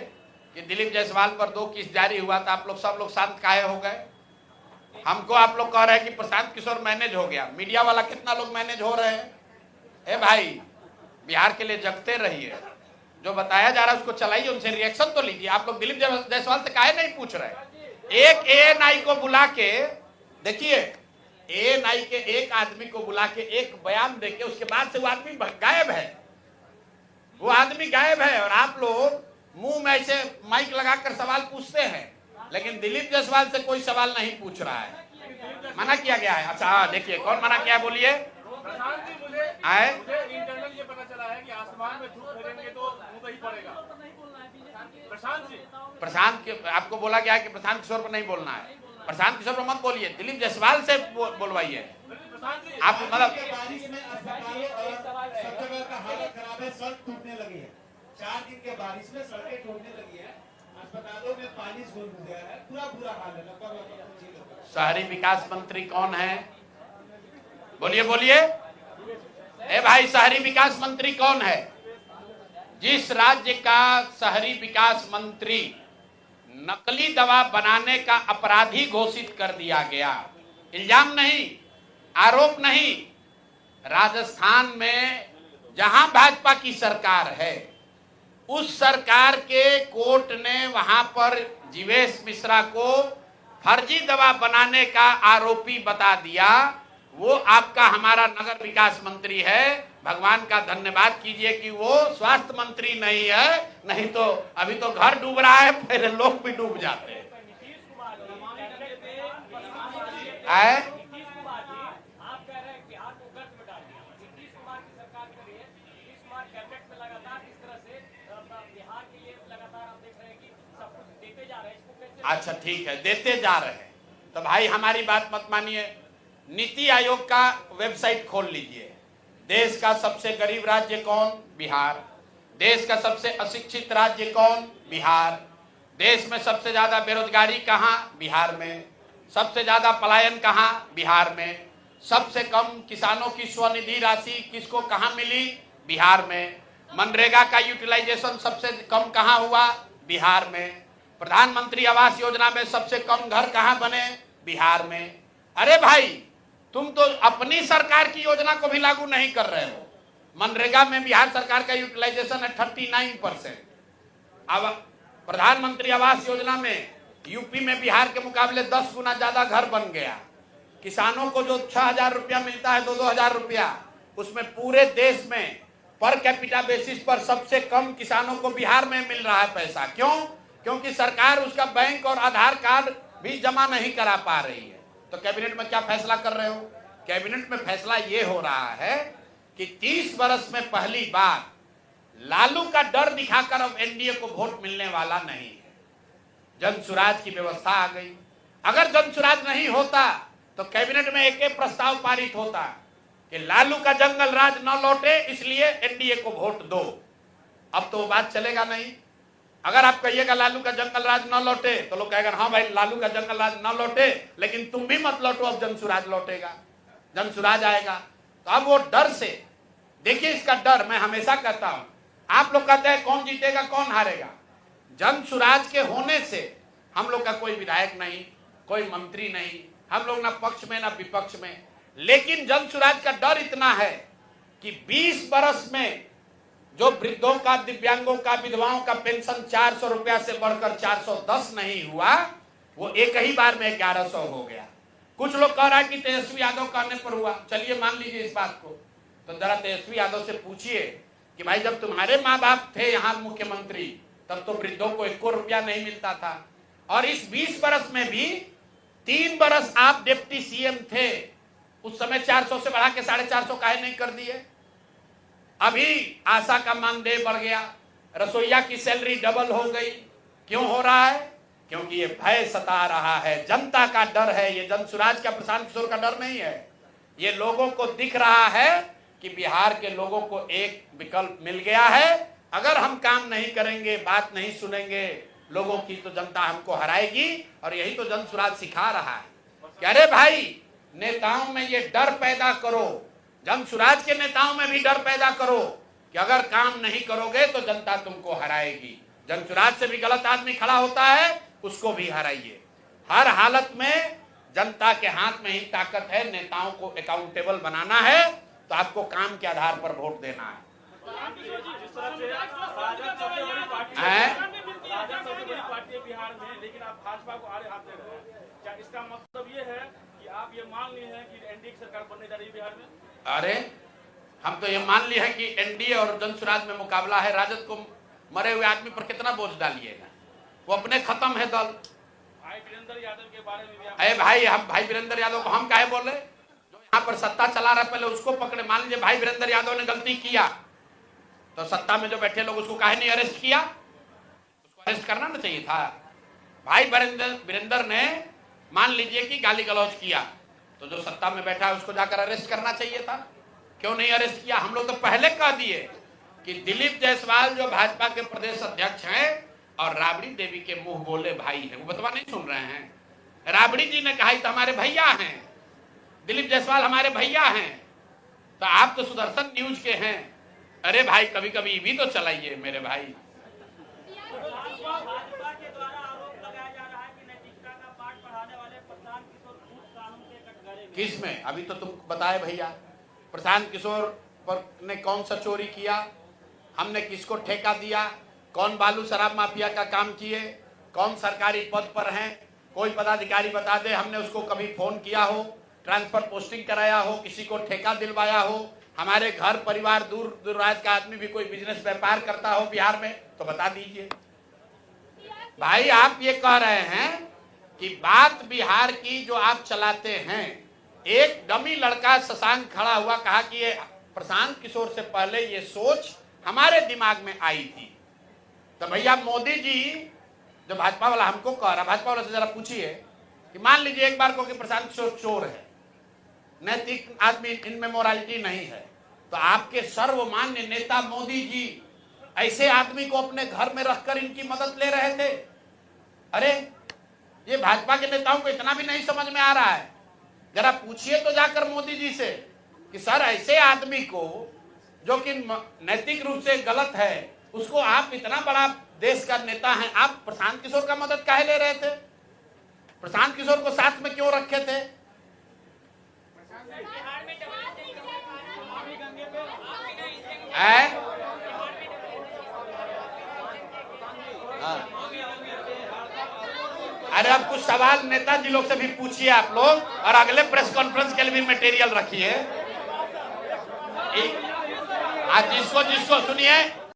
कि दिलीप जायसवाल पर 2 केस जारी हुआ था, आप लोग सब लोग शांत काहे हो गए? हमको आप लोग कह रहे हैं कि प्रशांत किशोर मैनेज हो गया। मीडिया वाला कितना लोग मैनेज हो रहे हैं? ए भाई, बिहार के लिए जगते रहिए। जो बताया जा रहा है उसको चलाइए, उनसे रिएक्शन तो लीजिए। आप लोग दिलीप जायसवाल से काहे नहीं पूछ रहे? एक एएनआई को बुला के देखिए, एएनआई के एक आदमी को बुला के एक बयान देके उसके बाद से वो आदमी गायब है। वो आदमी गायब है, और आप लोग मुंह में ऐसे माइक लगाकर सवाल पूछते हैं, लेकिन दिलीप जायसवाल से कोई सवाल नहीं पूछ रहा है। मना किया गया है। अच्छा देखिए, कौन मना किया है? बोलिए। प्रशांत जी, मुझे इंटरनल ये पता चला है कि आसमान में धूप फेंकेंगे तो मुंह ही पड़ेगा। प्रशांत जी, प्रशांत के आपको बोला गया है कि प्रशांत किशोर पर नहीं बोलना है। प्रशांत किशोर पर मत बोलिए, दिलीप जायसवाल से बोलवाइए। आप मतलब बारिश में अस्पतालों और सब जगह का हालत खराब है, सड़क टूटने लगी है। 4 दिन के बारिश में सड़कें टूटने लगी है, अस्पतालों में पानी घुस गया है, पूरा बुरा हाल है। लगभग शहरी विकास मंत्री कौन है? बोलिए बोलिए। ए भाई, शहरी विकास मंत्री कौन है? जिस राज्य का शहरी विकास मंत्री नकली दवा बनाने का अपराधी घोषित कर दिया गया, इल्जाम नहीं, आरोप नहीं, राजस्थान में जहां भाजपा की सरकार है, उस सरकार के कोर्ट ने वहां पर जीवेश मिश्रा को फर्जी दवा बनाने का आरोपी बता दिया। वो आपका हमारा नगर विकास मंत्री है। भगवान का धन्यवाद कीजिए कि वो स्वास्थ्य मंत्री नहीं है, नहीं तो अभी तो घर डूब रहा है, फिर लोग भी डूब जाते हैं। अच्छा ठीक है, देते जा रहे हैं तो भाई हमारी बात मत मानिए। नीति आयोग का वेबसाइट खोल लीजिए। देश का सबसे गरीब राज्य कौन? बिहार। देश का सबसे अशिक्षित राज्य कौन? बिहार। देश में सबसे ज्यादा बेरोजगारी कहाँ? बिहार में। सबसे ज्यादा पलायन कहाँ? बिहार में। सबसे कम किसानों की स्वनिधि राशि किसको कहाँ मिली? बिहार में। मनरेगा का यूटिलाइजेशन सबसे कम कहाँ हुआ? बिहार में। प्रधानमंत्री आवास योजना में सबसे कम घर कहाँ बने? बिहार में। अरे भाई, तुम तो अपनी सरकार की योजना को भी लागू नहीं कर रहे हो। मनरेगा में बिहार सरकार का यूटिलाइजेशन है 39%। अब प्रधानमंत्री आवास योजना में यूपी में बिहार के मुकाबले 10 गुना ज्यादा घर बन गया। किसानों को जो 6,000 रुपया मिलता है, 2,000 रुपया, उसमें पूरे देश में पर कैपिटा बेसिस पर सबसे कम किसानों को बिहार में मिल रहा है पैसा। क्यों? क्योंकि सरकार उसका बैंक और आधार कार्ड भी जमा नहीं करा पा रही है। तो कैबिनेट में क्या फैसला कर रहे हो? कैबिनेट में फैसला ये हो रहा है कि 30 वर्ष में पहली बार लालू का डर दिखाकर अब एनडीए को वोट मिलने वाला नहीं है। जनसुराज की व्यवस्था आ गई। अगर जनसुराज नहीं होता तो कैबिनेट में एक प्रस्ताव पारित होता कि लालू का जंगल राज न लौटे, इसलिए एनडीए को वोट दो। अब तो वो बात चलेगा नहीं। अगर आप कहिएगा लालू का जंगल राज न लौटे तो लोग कहेगा हाँ भाई लालू का जंगल राज न लौटे, लेकिन तुम भी मत लौटो, अब जनसुराज लौटेगा, जनसुराज आएगा। तो अब वो डर से, देखिए इसका डर, मैं हमेशा कहता हूं, आप लोग कहते हैं कौन जीतेगा कौन हारेगा, जनसुराज के होने से हम लोग का कोई विधायक नहीं, कोई मंत्री नहीं, हम लोग ना पक्ष में ना विपक्ष में, लेकिन जनसुराज का डर इतना है कि 20 बरस में जो वृद्धों का, दिव्यांगों का, विधवाओं का पेंशन 400 रुपया से बढ़कर 410 नहीं हुआ, वो एक ही बार में 1100 हो गया। कुछ लोग कह रहा है कि तेजस्वी यादव कहने पर हुआ। चलिए मान लीजिए इस बात को, तो जरा तेजस्वी यादव से पूछिए कि भाई जब तुम्हारे माँ बाप थे यहाँ मुख्यमंत्री तब तो वृद्धों को 1 रुपया नहीं मिलता था, और इस 20 बरस में भी 3 बरस आप डिप्टी सीएम थे, उस समय 400 से बढ़ा के 450 काहे नहीं कर दिए? अभी आशा का मानदेय बढ़ गया, रसोईया की सैलरी डबल हो गई। क्यों हो रहा है? क्योंकि ये भय सता रहा है, जनता का डर है। ये जनसुराज का, प्रशांत किशोर का डर नहीं है। ये लोगों को दिख रहा है कि बिहार के लोगों को एक विकल्प मिल गया है। अगर हम काम नहीं करेंगे, बात नहीं सुनेंगे लोगों की, तो जनता हमको हराएगी। और यही तो जनसुराज सिखा रहा है कि अरे भाई नेताओं में ये डर पैदा करो, जनसुराज के नेताओं में भी डर पैदा करो कि अगर काम नहीं करोगे तो जनता तुमको हराएगी। जनसुराज से भी गलत आदमी खड़ा होता है, उसको भी हराइए। हर हालत में जनता के हाथ में ही ताकत है। नेताओं को अकाउंटेबल बनाना है तो आपको काम के आधार पर वोट देना है। जिस तरह से राजद सबसे बड़ी पार्टी है बिहार में, लेकिन आप भाजपा को आड़े हाथ दे रहे हैं, क्या इसका मतलब ये है कि आप ये मान लिए हैं कि एनडीए की सरकार बनने जा रही है बिहार में? अरे हम तो ये मान लिए हैं कि एनडीए और जनसुराज में मुकाबला है। राजद को मरे हुए आदमी पर कितना बोझ डालिएगा, वो अपने खत्म है दल। भाई वीरेंद्र यादव के बारे में भी अरे भाई, हम भाई वीरेंद्र यादव को हम काहे बोले? जो यहाँ पर सत्ता चला रहा है पहले उसको पकड़े। मान लीजिए भाई वीरेंद्र यादव ने गलती किया तो सत्ता में जो बैठे लोग उसको काहे नहीं अरेस्ट किया? उसको अरेस्ट करना ना चाहिए था। भाई वीरेंद्र ने मान लीजिए कि गाली गलौज किया तो जो सत्ता में बैठा है उसको जाकर अरेस्ट करना चाहिए था। क्यों नहीं अरेस्ट किया? हम लोग तो पहले कह दिए कि दिलीप जायसवाल जो भाजपा के प्रदेश अध्यक्ष हैं और राबड़ी देवी के मुंह बोले भाई हैं, वो बतवा नहीं सुन रहे हैं। राबड़ी जी ने कहा तो हमारे भैया हैं, दिलीप जायसवाल हमारे भैया हैं, तो आप तो सुदर्शन न्यूज के हैं। अरे भाई कभी कभी भी तो चलाइए मेरे भाई। भाजपा के द्वारा आरोप लगाया जा रहा है कि नैतिकता का पाठ पढ़ाने वाले प्रशांत किशोर खूब कानून के कटघरे में। किस में? अभी तो तुम बताए भैया, प्रशांत किशोर पर ने कौन सा चोरी किया, हमने किसको ठेका दिया, कौन बालू शराब माफिया का काम किए, कौन सरकारी पद पर हैं, कोई पदाधिकारी बता दे हमने उसको कभी फोन किया हो, ट्रांसफर पोस्टिंग कराया हो, किसी को ठेका दिलवाया हो। हमारे घर परिवार दूर दूराज का आदमी भी कोई बिजनेस व्यापार करता हो बिहार में तो बता दीजिए। भाई आप ये कह रहे हैं कि बात बिहार की जो आप चलाते हैं, एक डमी लड़का शशांक खड़ा हुआ कहा कि ये प्रशांत किशोर से पहले ये सोच हमारे दिमाग में आई थी। तो भैया मोदी जी जो भाजपा वाला हमको कह रहा, भाजपा वाला से जरा पूछिए कि मान लीजिए एक बार को कि प्रशांत किशोर चोर है, नैतिक आदमी, इनमें मोरालिटी नहीं है, तो आपके सर्वमान्य नेता मोदी जी ऐसे आदमी को अपने घर में रखकर इनकी मदद ले रहे थे। अरे ये भाजपा के नेताओं को इतना भी नहीं समझ में आ रहा है। जरा पूछिए तो जाकर मोदी जी से कि सर ऐसे आदमी को जो कि नैतिक रूप से गलत है, उसको आप इतना बड़ा देश का नेता हैं, आप प्रशांत किशोर का मदद काहे ले रहे थे? प्रशांत किशोर को साथ में क्यों रखे थे? सवाल नेताजी लोग से भी पूछिए आप लोग, और अगले प्रेस कॉन्फ्रेंस के लिए भी मटेरियल रखिए। आज जिसको सुनिए